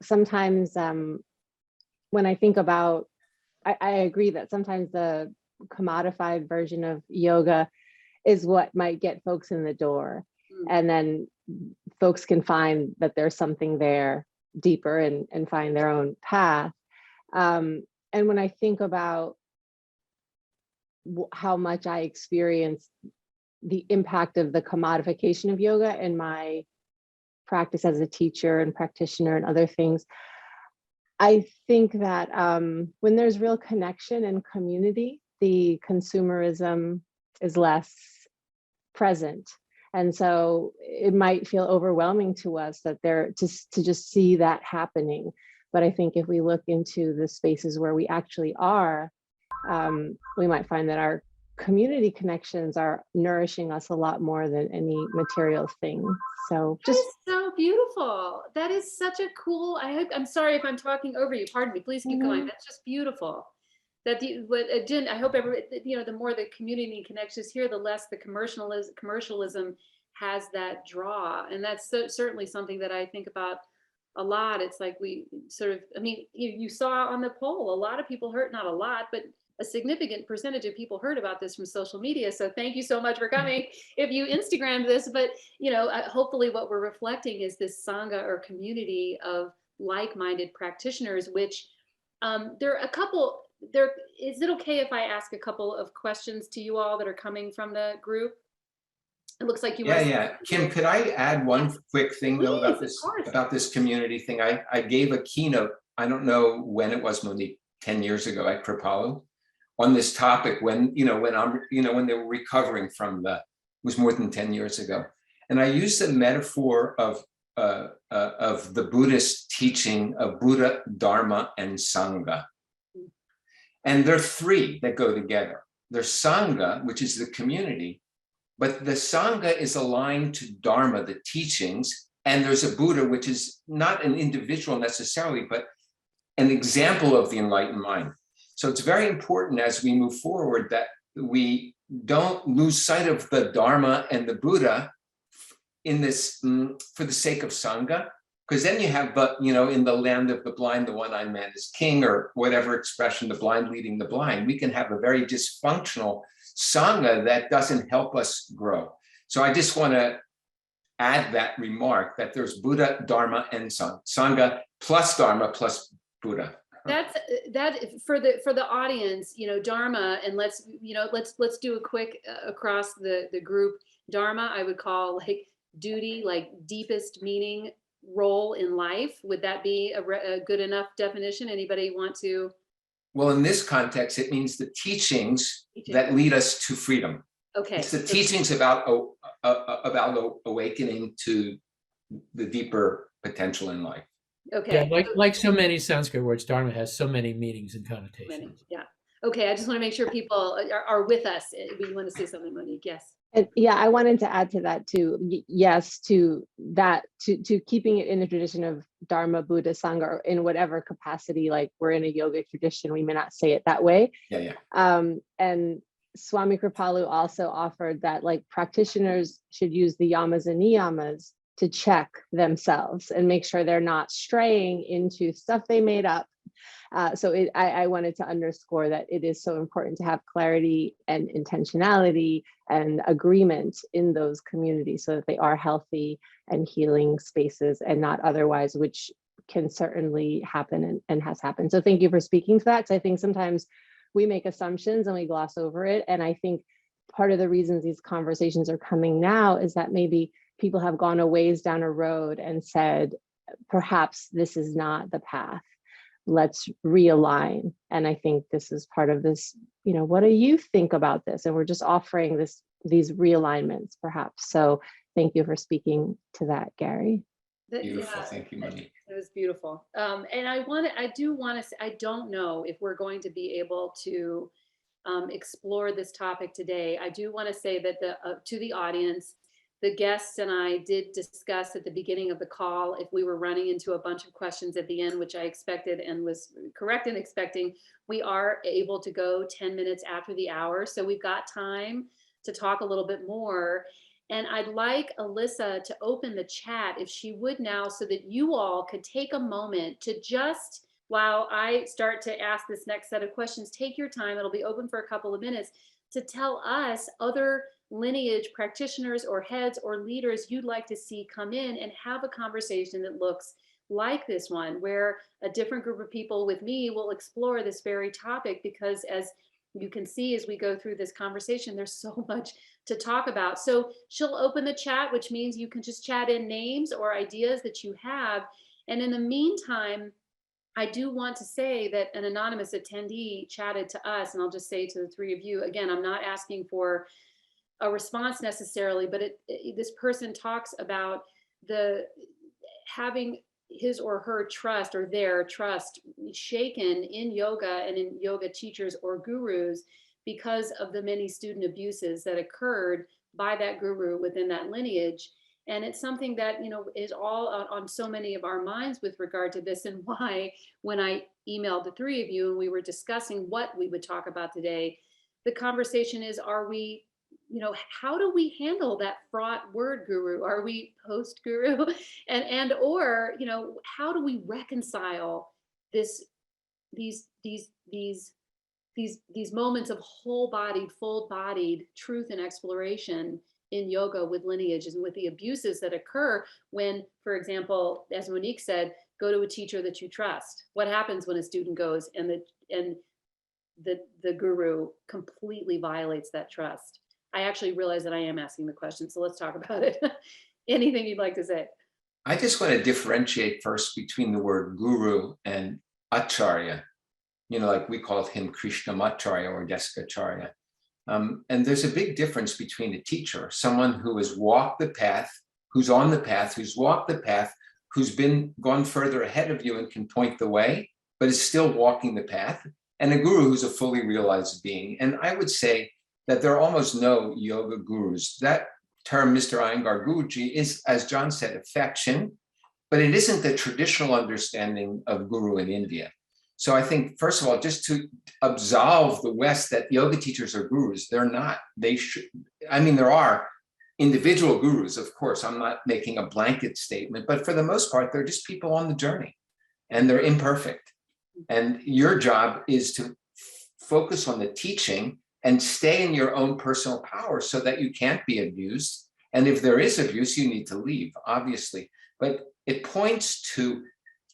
sometimes when I think about, I agree that sometimes the commodified version of yoga is what might get folks in the door. And then folks can find that there's something there deeper and find their own path. And when I think about how much I experienced the impact of the commodification of yoga in my practice as a teacher and practitioner and other things, I think that when there's real connection and community, the consumerism is less present. And so it might feel overwhelming to us that they're to just see that happening. But I think if we look into the spaces where we actually are, we might find that our community connections are nourishing us a lot more than any material thing. So That just is so beautiful. That is such a cool, I'm sorry if I'm talking over you. Pardon me. Please keep going. That's just beautiful. That Jen, I hope the more the community connections here, the less the commercialism has that draw. And that's certainly something that I think about a lot. It's like we sort of, I mean, you saw on the poll, a lot of people heard, not a lot, but a significant percentage of people heard about this from social media. So thank you so much for coming. If you Instagrammed this, but hopefully what we're reflecting is this Sangha or community of like-minded practitioners, which there are a couple, is it okay if I ask a couple of questions to you all that are coming from the group? It looks like you want to. Yeah. Kim, could I add one quick thing though about this community thing? I gave a keynote, I don't know when it was, Monique, 10 years ago at Kripalu, on this topic when they were recovering from it was more than 10 years ago. And I used the metaphor of the Buddhist teaching of Buddha, Dharma, and Sangha. And there are three that go together. There's Sangha, which is the community, but the Sangha is aligned to Dharma, the teachings, and there's a Buddha, which is not an individual necessarily, but an example of the enlightened mind. So it's very important as we move forward that we don't lose sight of the Dharma and the Buddha in this for the sake of Sangha, because then you have, in the land of the blind, the one-eyed man is king, or whatever expression, the blind leading the blind. We can have a very dysfunctional Sangha that doesn't help us grow. So I just want to add that remark that there's Buddha, Dharma, and Sangha plus Dharma plus Buddha. That for the audience, Dharma, and let's do a quick across the group. Dharma, I would call like duty, like deepest meaning, role in life. Would that be a good enough definition? Anybody want to? Well, in this context, it means the teachings that lead us to freedom. Okay. It's the teachings about awakening to the deeper potential in life. Okay. Yeah, like so many Sanskrit words, Dharma has so many meanings and connotations. Yeah. Okay. I just want to make sure people are with us. We want to say something, Monique. Yes. Yeah, I wanted to add to that too. Yes, to keeping it in the tradition of Dharma, Buddha, Sangha, or in whatever capacity, like we're in a yoga tradition, we may not say it that way. Yeah. And Swami Kripalu also offered that like practitioners should use the yamas and niyamas to check themselves and make sure they're not straying into stuff they made up. I wanted to underscore that it is so important to have clarity and intentionality and agreement in those communities so that they are healthy and healing spaces and not otherwise, which can certainly happen and has happened. So thank you for speaking to that, because I think sometimes we make assumptions and we gloss over it. And I think part of the reasons these conversations are coming now is that maybe people have gone a ways down a road and said, perhaps this is not the path. Let's realign. And I think this is part of this, what do you think about this? And we're just offering these realignments perhaps. So thank you for speaking to that, Gary. Beautiful. Thank you, Monique. It was beautiful. And I do want to say, I don't know if we're going to be able to explore this topic today. I do want to say that to the audience, the guests and I did discuss at the beginning of the call, if we were running into a bunch of questions at the end, which I expected and was correct in expecting, we are able to go 10 minutes after the hour. So we've got time to talk a little bit more. And I'd like Alyssa to open the chat if she would now, so that you all could take a moment to just, while I start to ask this next set of questions, take your time. It'll be open for a couple of minutes to tell us other lineage practitioners or heads or leaders you'd like to see come in and have a conversation that looks like this one, where a different group of people with me will explore this very topic, because as you can see, as we go through this conversation, there's so much to talk about. So she'll open the chat, which means you can just chat in names or ideas that you have. And in the meantime, I do want to say that an anonymous attendee chatted to us, and I'll just say to the three of you, again, I'm not asking for a response necessarily, but this person talks about the having his or her trust or their trust shaken in yoga and in yoga teachers or gurus because of the many student abuses that occurred by that guru within that lineage. And it's something that, you know, is all on so many of our minds with regard to this, and why when I emailed the three of you and we were discussing what we would talk about today, the conversation is, are we, you know, how do we handle that fraught word guru? Are we post guru? Or, you know, how do we reconcile this, these moments of whole bodied, full bodied truth and exploration in yoga with lineages and with the abuses that occur when, for example, as Monique said, go to a teacher that you trust. What happens when a student goes and the guru completely violates that trust? I actually realize that I am asking the question, so let's talk about it. Anything you'd like to say? I just want to differentiate first between the word guru and acharya. You know, like we called him Krishnamacharya or Desikacharya. And there's a big difference between a teacher, someone who has walked the path, who's on the path, who's walked the path, who's gone further ahead of you and can point the way, but is still walking the path, and a guru who's a fully realized being. And I would say that there are almost no yoga gurus. That term, Mr. Iyengar Guruji, is, as John said, affection, but it isn't the traditional understanding of guru in India. So I think, first of all, just to absolve the West that yoga teachers are gurus, they're not. They should, I mean, there are individual gurus, of course. I'm not making a blanket statement, but for the most part, they're just people on the journey, and they're imperfect. And your job is to focus on the teaching and stay in your own personal power so that you can't be abused. And if there is abuse, you need to leave, obviously. But it points to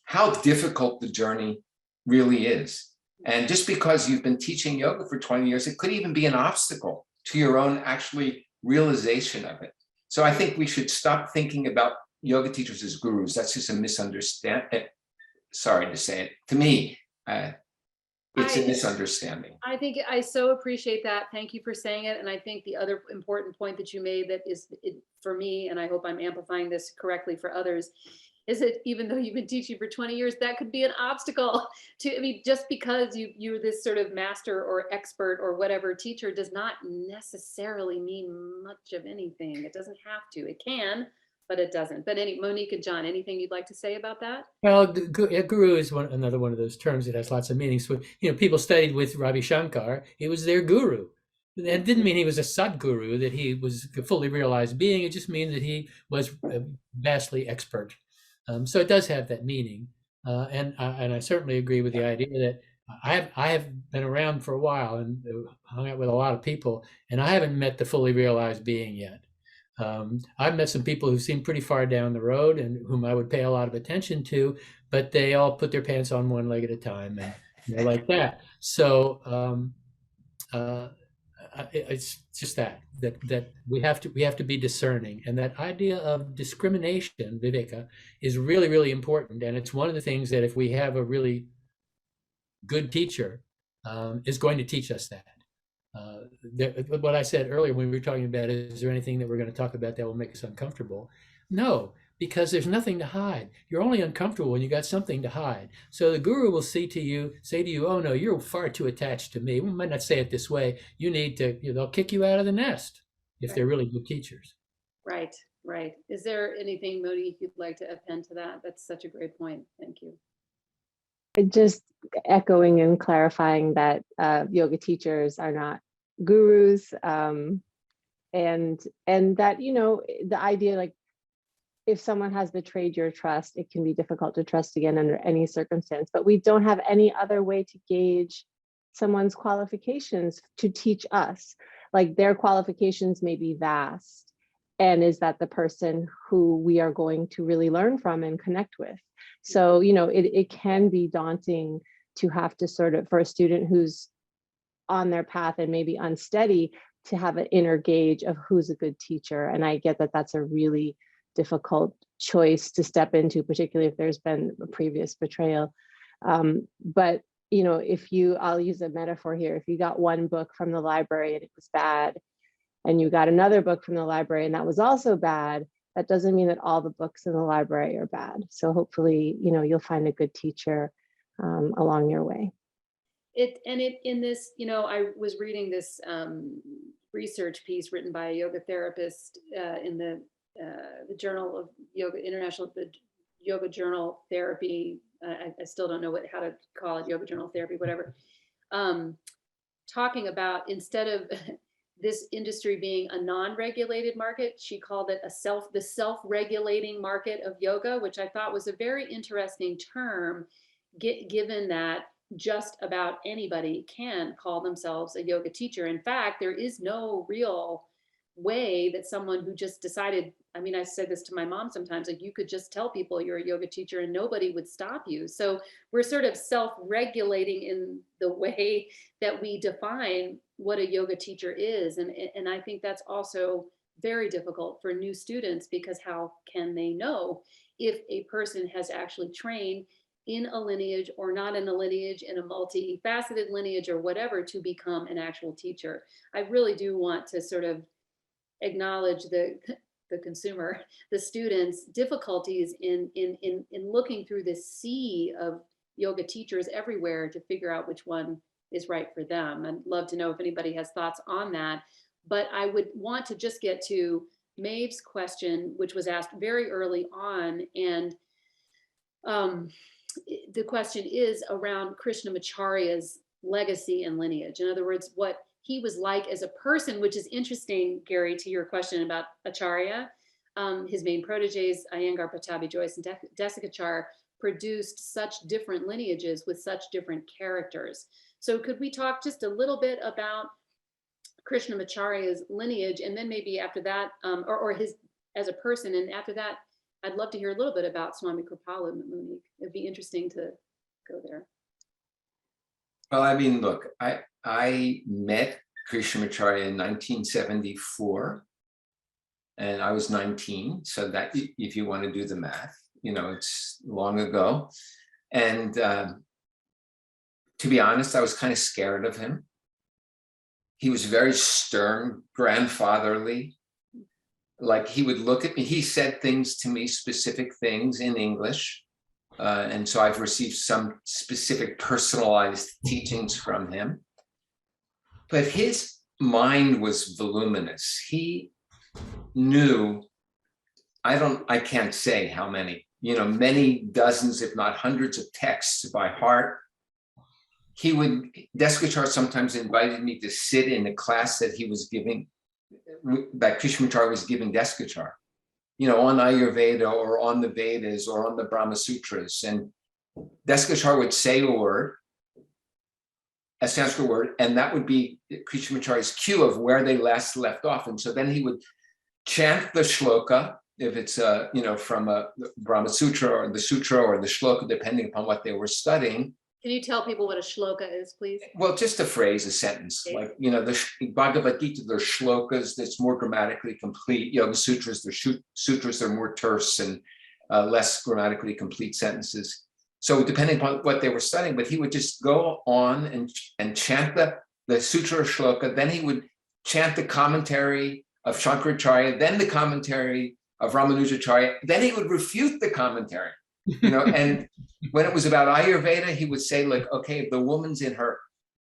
how difficult the journey really is. And just because you've been teaching yoga for 20 years, it could even be an obstacle to your own actually realization of it. So I think we should stop thinking about yoga teachers as gurus. That's just a misunderstanding. Sorry to say it. To me, it's a misunderstanding. I think I so appreciate that. Thank you for saying it. And I think the other important point that you made that is for me, and I hope I'm amplifying this correctly for others, is that even though you've been teaching for 20 years, that could be an obstacle to, I mean, just because you're this sort of master or expert or whatever teacher does not necessarily mean much of anything. It doesn't have to. It can, but it doesn't. But Monique and John, anything you'd like to say about that? Well, guru is another one of those terms that has lots of meanings. So, you know, people studied with Ravi Shankar. He was their guru. That didn't mean he was a Sadguru, that he was a fully realized being. It just means that he was vastly expert. So it does have that meaning. And I certainly agree with the idea that I have been around for a while and hung out with a lot of people, and I haven't met the fully realized being yet. I've met some people who seem pretty far down the road and whom I would pay a lot of attention to, but they all put their pants on one leg at a time, and they're like that. So it's just that we have to be discerning, and that idea of discrimination, viveka, is really, really important. And it's one of the things that if we have a really good teacher, is going to teach us that. What I said earlier when we were talking about, is there anything that we're going to talk about that will make us uncomfortable? No, because there's nothing to hide. You're only uncomfortable when you got something to hide. So the guru will say to you, oh no, you're far too attached to me. We might not say it this way. You need to, they'll kick you out of the nest if they're really good teachers. Right. Is there anything, Monique, you'd like to append to that? That's such a great point. Thank you. Just echoing and clarifying that yoga teachers are not gurus, and that, the idea, like, if someone has betrayed your trust, it can be difficult to trust again under any circumstance, but we don't have any other way to gauge someone's qualifications to teach us. Like, their qualifications may be vast, and is that the person who we are going to really learn from and connect with? So, it can be daunting to have to sort of, for a student who's on their path and maybe unsteady, to have an inner gauge of who's a good teacher. And I get that that's a really difficult choice to step into, particularly if there's been a previous betrayal. But, I'll use a metaphor here. If you got one book from the library and it was bad, and you got another book from the library and that was also bad, that doesn't mean that all the books in the library are bad. So hopefully, you'll find a good teacher along your way. In this, I was reading this research piece written by a yoga therapist in the Journal of Yoga, the Yoga Journal Therapy. I still don't know how to call it, Yoga Journal Therapy, whatever. Talking about, instead of this industry being a non-regulated market, she called it the self-regulating market of yoga, which I thought was a very interesting term, given that just about anybody can call themselves a yoga teacher. In fact, there is no real way that someone who just decided, I say this to my mom sometimes, like, you could just tell people you're a yoga teacher and nobody would stop you. So we're sort of self-regulating in the way that we define what a yoga teacher is. And I think that's also very difficult for new students, because how can they know if a person has actually trained in a lineage or not in a lineage, in a multifaceted lineage or whatever, to become an actual teacher? I really do want to sort of acknowledge the consumer, the students' difficulties in looking through this sea of yoga teachers everywhere to figure out which one is right for them. I'd love to know if anybody has thoughts on that. But I would want to just get to Maeve's question, which was asked very early on. And the question is around Krishnamacharya's legacy and lineage. In other words, what he was like as a person, which is interesting, Gary, to your question about Acharya. His main proteges, Iyengar, Patabi Joyce, and Desikachar, produced such different lineages with such different characters. So could we talk just a little bit about Krishnamacharya's lineage, and then maybe after that, or his as a person, and after that, I'd love to hear a little bit about Swami Kripalu, Monique. It'd be interesting to go there. Well, look, I met Krishnamacharya in 1974, and I was 19. So that, if you want to do the math, it's long ago. And to be honest, I was kind of scared of him. He was very stern, grandfatherly. Like, he would look at me, he said things to me, specific things in English. And so I've received some specific personalized teachings from him. But his mind was voluminous. He knew, I can't say how many, many dozens, if not hundreds of texts by heart. Desikachar sometimes invited me to sit in a class that he was giving, that Krishnamacharya was giving Desikachar, on Ayurveda or on the Vedas or on the Brahma Sutras. And Desikachar would say a word, a Sanskrit word, and that would be Krishnamacharya's cue of where they last left off. And so then he would chant the shloka, if it's from a Brahma Sutra or the shloka, depending upon what they were studying. Can you tell people what a shloka is, please? Well, just a phrase, a sentence. Okay. Like, the Bhagavad Gita, there's shlokas that's more grammatically complete. Yoga Sutras, there's sutras that are more terse and less grammatically complete sentences. So depending upon what they were studying, but he would just go on and chant the sutra or shloka. Then he would chant the commentary of Shankaracharya, then the commentary of Ramanujacharya. Then he would refute the commentary. And when it was about Ayurveda, he would say, like, okay, if the woman's in her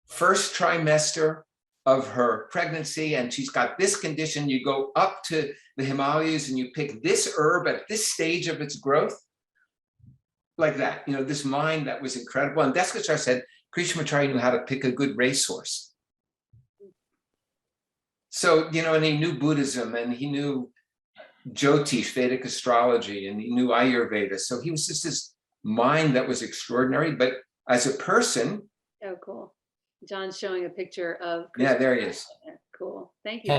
first trimester of her pregnancy and she's got this condition, you go up to the Himalayas and you pick this herb at this stage of its growth. Like that, this mind that was incredible. And Desikachar said Krishnamacharya knew how to pick a good racehorse. So, and he knew Buddhism, and he knew Jyotish, Vedic astrology, and he knew Ayurveda. So he was just this mind that was extraordinary. But as a person. Oh, cool. John's showing a picture of. Yeah, there he is. Cool. Thank you.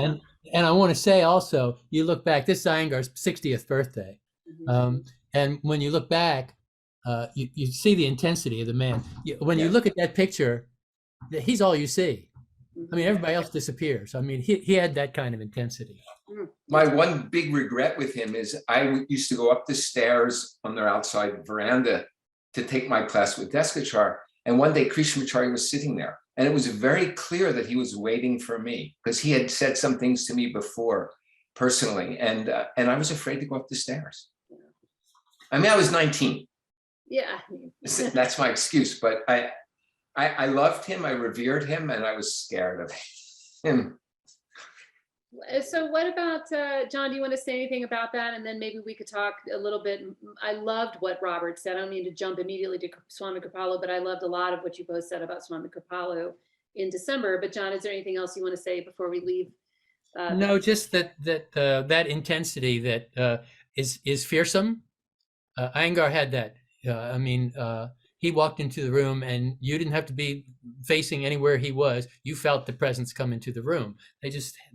And I want to say also, you look back, this is Iyengar's 60th birthday. Mm-hmm. And when you look back, you see the intensity of the man. When you look at that picture, he's all you see. Everybody else disappears. He had that kind of intensity. My one big regret with him is I used to go up the stairs on their outside veranda to take my class with Desikachar. And one day Krishnamacharya was sitting there. And it was very clear that he was waiting for me because he had said some things to me before personally. And I was afraid to go up the stairs. I mean, I was 19. Yeah. That's my excuse. But I loved him. I revered him. And I was scared of him. So what about, John, do you want to say anything about that? And then maybe we could talk a little bit. I loved what Robert said. I don't mean to jump immediately to Swami Kripalu, but I loved a lot of what you both said about Swami Kripalu in December. But John, is there anything else you want to say before we leave? No, just that intensity that is fearsome. Iyengar had that. I mean, he walked into the room and you didn't have to be facing anywhere he was. You felt the presence come into the room.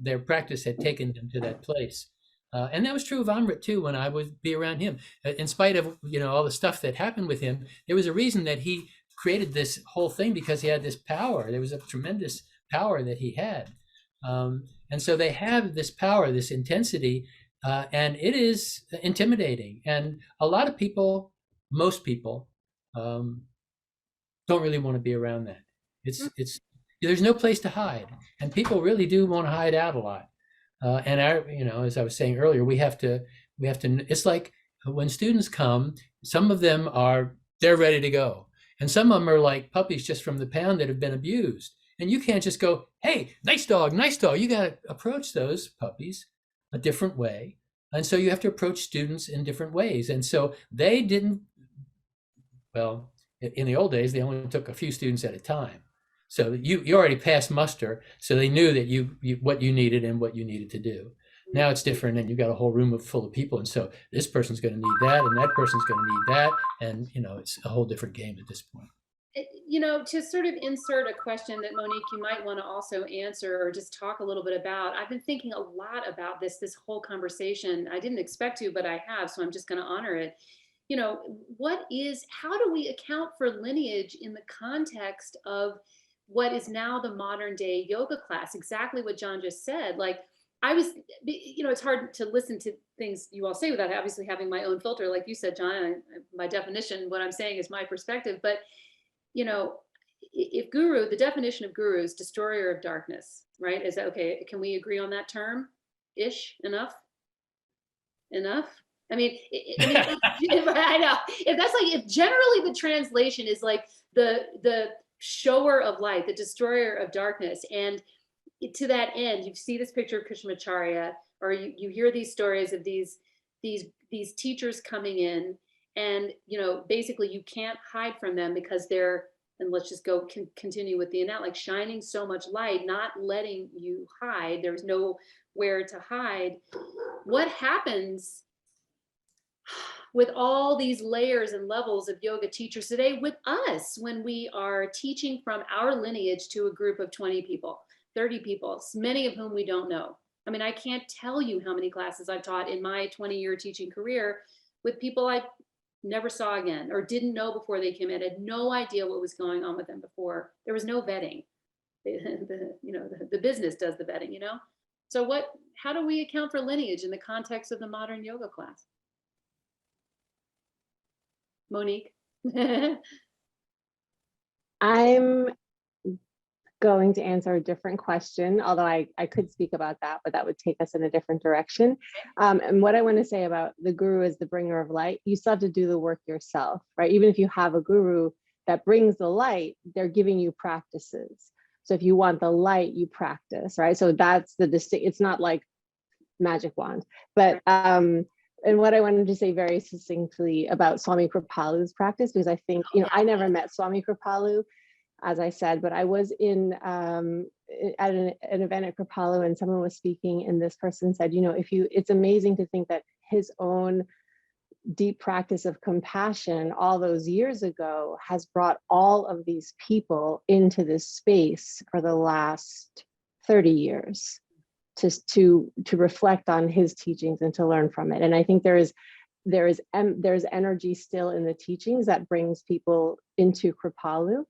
Their practice had taken them to that place. And that was true of Amrit too, when I would be around him. In spite of, all the stuff that happened with him, there was a reason that he created this whole thing, because he had this power. There was a tremendous power that he had. And so they have this power, this intensity, and it is intimidating. And a lot of people, most people, don't really want to be around that. It's there's no place to hide, and people really do want to hide out a lot. And as I was saying earlier, we have to. It's like when students come, some of them they're ready to go, and some of them are like puppies just from the pound that have been abused. And you can't just go, hey, nice dog, nice dog. You got to approach those puppies a different way, and so you have to approach students in different ways. And so they didn't. Well, in the old days, they only took a few students at a time. So you already passed muster. So they knew that you what you needed and what you needed to do. Now it's different, and you've got a whole room full of people. And so this person's going to need that, and that person's going to need that. And, it's a whole different game at this point. To sort of insert a question that Monique, you might want to also answer or just talk a little bit about. I've been thinking a lot about this whole conversation. I didn't expect to, but I have, so I'm just going to honor it. How do we account for lineage in the context of what is now the modern day yoga class? Exactly what John just said. Like it's hard to listen to things you all say without obviously having my own filter. Like you said, John, my definition, what I'm saying is my perspective. But, if guru, the definition of guru is destroyer of darkness, right? Is that okay? Can we agree on that term? Enough? I mean, I know. If generally the translation is like the shower of light, the destroyer of darkness, and to that end, you see this picture of Krishnamacharya, or you hear these stories of these teachers coming in, and basically you can't hide from them because they're, and let's just continue with the analogy, like shining so much light, not letting you hide. There's nowhere to hide. What happens with all these layers and levels of yoga teachers today with us when we are teaching from our lineage to a group of 20 people, 30 people, many of whom we don't know? I mean, I can't tell you how many classes I've taught in my 20-year teaching career with people I never saw again or didn't know before they came in, had no idea what was going on with them before. There was no vetting. The business does the vetting, So how do we account for lineage in the context of the modern yoga class? Monique? I'm going to answer a different question, although I could speak about that, but that would take us in a different direction. And what I want to say about the guru as the bringer of light, you still have to do the work yourself, right? Even if you have a guru that brings the light, they're giving you practices. So if you want the light, you practice, right? So that's the distinct, it's not like magic wand, but and what I wanted to say very succinctly about Swami Kripalu's practice, because I think, I never met Swami Kripalu, as I said, but I was at an event at Kripalu, and someone was speaking, and this person said, it's amazing to think that his own deep practice of compassion all those years ago has brought all of these people into this space for the last 30 years. To reflect on his teachings and to learn from it. And I think there's energy still in the teachings that brings people into Kripalu.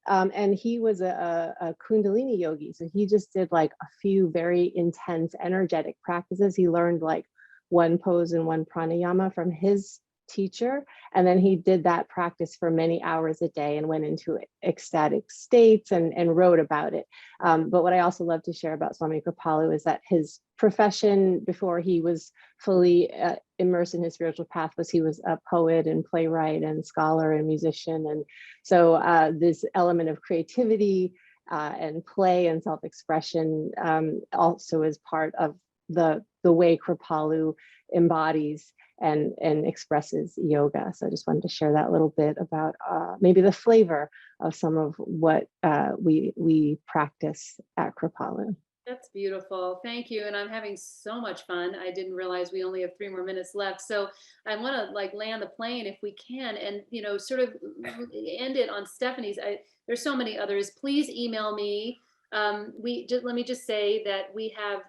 And he was a Kundalini yogi. So he just did like a few very intense, energetic practices. He learned like one pose and one pranayama from his teacher. And then he did that practice for many hours a day and went into ecstatic states and wrote about it. But what I also love to share about Swami Kripalu is that his profession before he was fully immersed in his spiritual path was he was a poet and playwright and scholar and musician. And so this element of creativity and play and self-expression also is part of the way Kripalu embodies and expresses yoga. So I just wanted to share that little bit about maybe the flavor of some of what we practice at Kripalu. That's beautiful. Thank you. And I'm having so much fun. I didn't realize we only have 3 more minutes left. So I want to like land the plane if we can and, you know, sort of end it on Stephanie's. There's so many others. Please email me. Let me just say that we have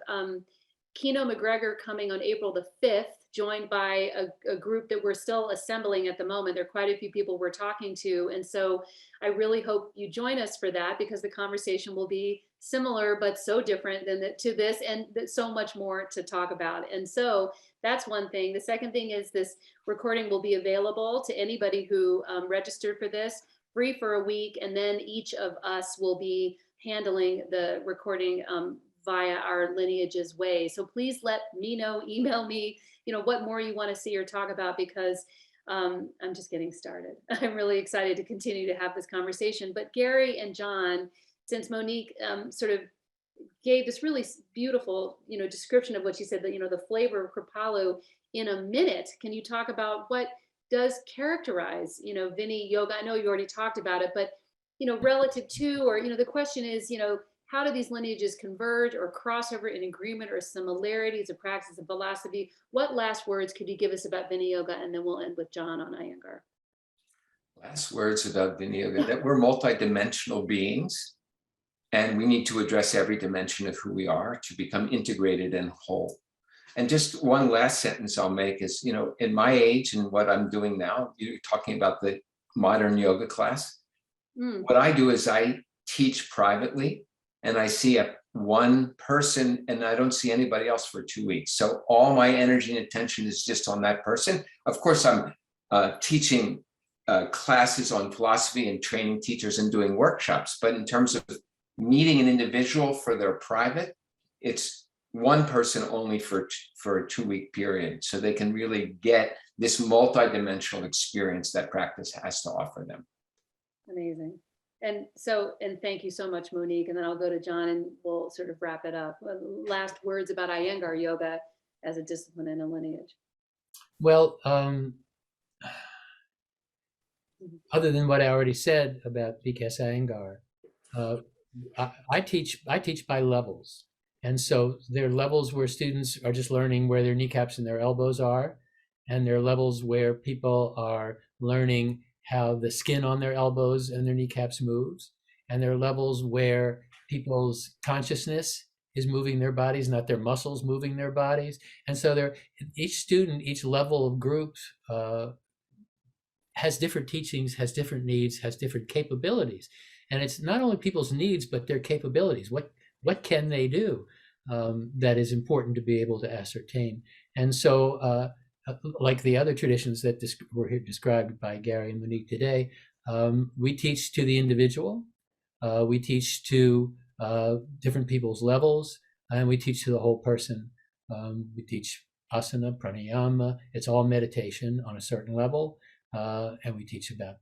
Keno McGregor coming on April the 5th, joined by a group that we're still assembling at the moment. There are quite a few people we're talking to. And so I really hope you join us for that, because the conversation will be similar, but so different to this, and so much more to talk about. And so that's one thing. The second thing is this recording will be available to anybody who registered for this, free for a week. And then each of us will be handling the recording via our lineages way. So please let me know, email me, you know, what more you want to see or talk about, because I'm just getting started. I'm really excited to continue to have this conversation. But Gary and John, since Monique sort of gave this really beautiful, you know, description of what she said, that, you know, the flavor of Kripalu in a minute, can you talk about what does characterize, you know, Vini yoga? I know you already talked about it, but, you know, relative to, or, you know, the question is, you know, how do these lineages converge or cross over in agreement or similarities of practice and philosophy? What last words could you give us about Vini yoga? And then we'll end with John on Iyengar. Last words about Viniyoga, that we're multidimensional beings, and we need to address every dimension of who we are to become integrated and whole. And just one last sentence I'll make is, you know, in my age and what I'm doing now, you're talking about the modern yoga class. What I do is I teach privately, and I see one person, and I don't see anybody else for 2 weeks. So all my energy and attention is just on that person. Of course, I'm teaching classes on philosophy and training teachers and doing workshops. But in terms of meeting an individual for their private, it's one person only for a 2-week period. So they can really get this multidimensional experience that practice has to offer them. Amazing. And thank you so much, Monique. And then I'll go to John and we'll sort of wrap it up. Last words about Iyengar yoga as a discipline and a lineage. Well, other than what I already said about Vikas Iyengar, I teach by levels. And so there are levels where students are just learning where their kneecaps and their elbows are. And there are levels where people are learning how the skin on their elbows and their kneecaps moves. And there are levels where people's consciousness is moving their bodies, not their muscles moving their bodies. And so each student, each level of group has different teachings, has different needs, has different capabilities. And it's not only people's needs, but their capabilities. What can they do that is important to be able to ascertain? And so like the other traditions that were here described by Gary and Monique today, we teach to the individual, we teach to different people's levels, and we teach to the whole person. We teach asana, pranayama, it's all meditation on a certain level, and we teach about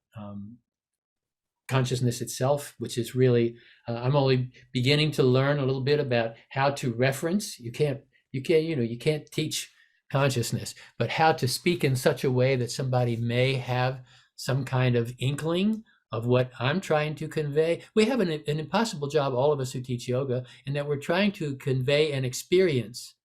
consciousness itself, which is really, I'm only beginning to learn a little bit about how to reference. You can't teach consciousness, but how to speak in such a way that somebody may have some kind of inkling of what I'm trying to convey. We have an impossible job, all of us who teach yoga, in that we're trying to convey an experience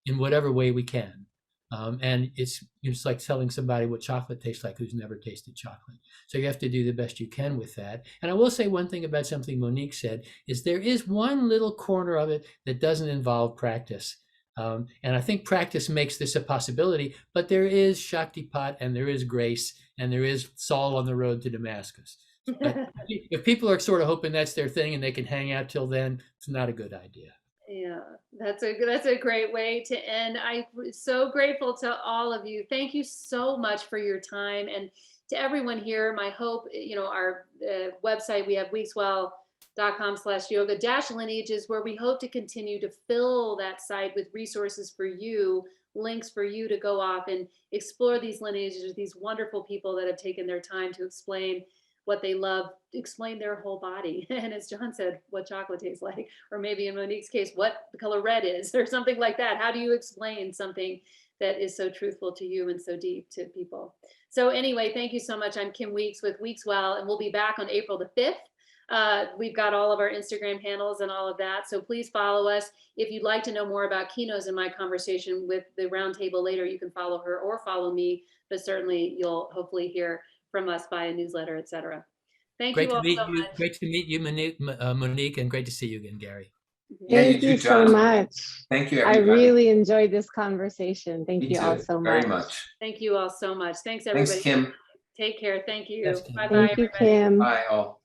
in whatever way we can. And it's like telling somebody what chocolate tastes like who's never tasted chocolate. So you have to do the best you can with that. And I will say one thing about something Monique said, is there is one little corner of it that doesn't involve practice. And I think practice makes this a possibility, but there is Shaktipat, and there is grace, and there is Saul on the road to Damascus. If people are sort of hoping that's their thing and they can hang out till then, it's not a good idea. Yeah, that's a great way to end. I'm so grateful to all of you. Thank you so much for your time, and to everyone here. My hope, our website, we have weekswell.com/yoga-lineages, where we hope to continue to fill that site with resources for you, links for you to go off and explore these lineages, these wonderful people that have taken their time to explain what they love, explain their whole body. And as John said, what chocolate tastes like, or maybe in Monique's case, what the color red is, or something like that. How do you explain something that is so truthful to you and so deep to people? So anyway, thank you so much. I'm Kim Weeks with Weeks Well, and we'll be back on April the 5th. We've got all of our Instagram handles and all of that. So please follow us. If you'd like to know more about Kino's and my conversation with the roundtable later, you can follow her or follow me, but certainly you'll hopefully hear from us via newsletter, etc. Thank Great you to all meet so you. much. Great to meet you, Monique, and great to see you again, Gary. Yeah, Thank you too, so John. much. Thank you, I everybody. really enjoyed this conversation. Thank Me you all too, so very much. much. Thank you all so much. Thanks, everybody. Thanks, Kim. Take care. Thank you. Yes, Kim. Bye-bye, Thank you, everybody. Kim. Bye, all.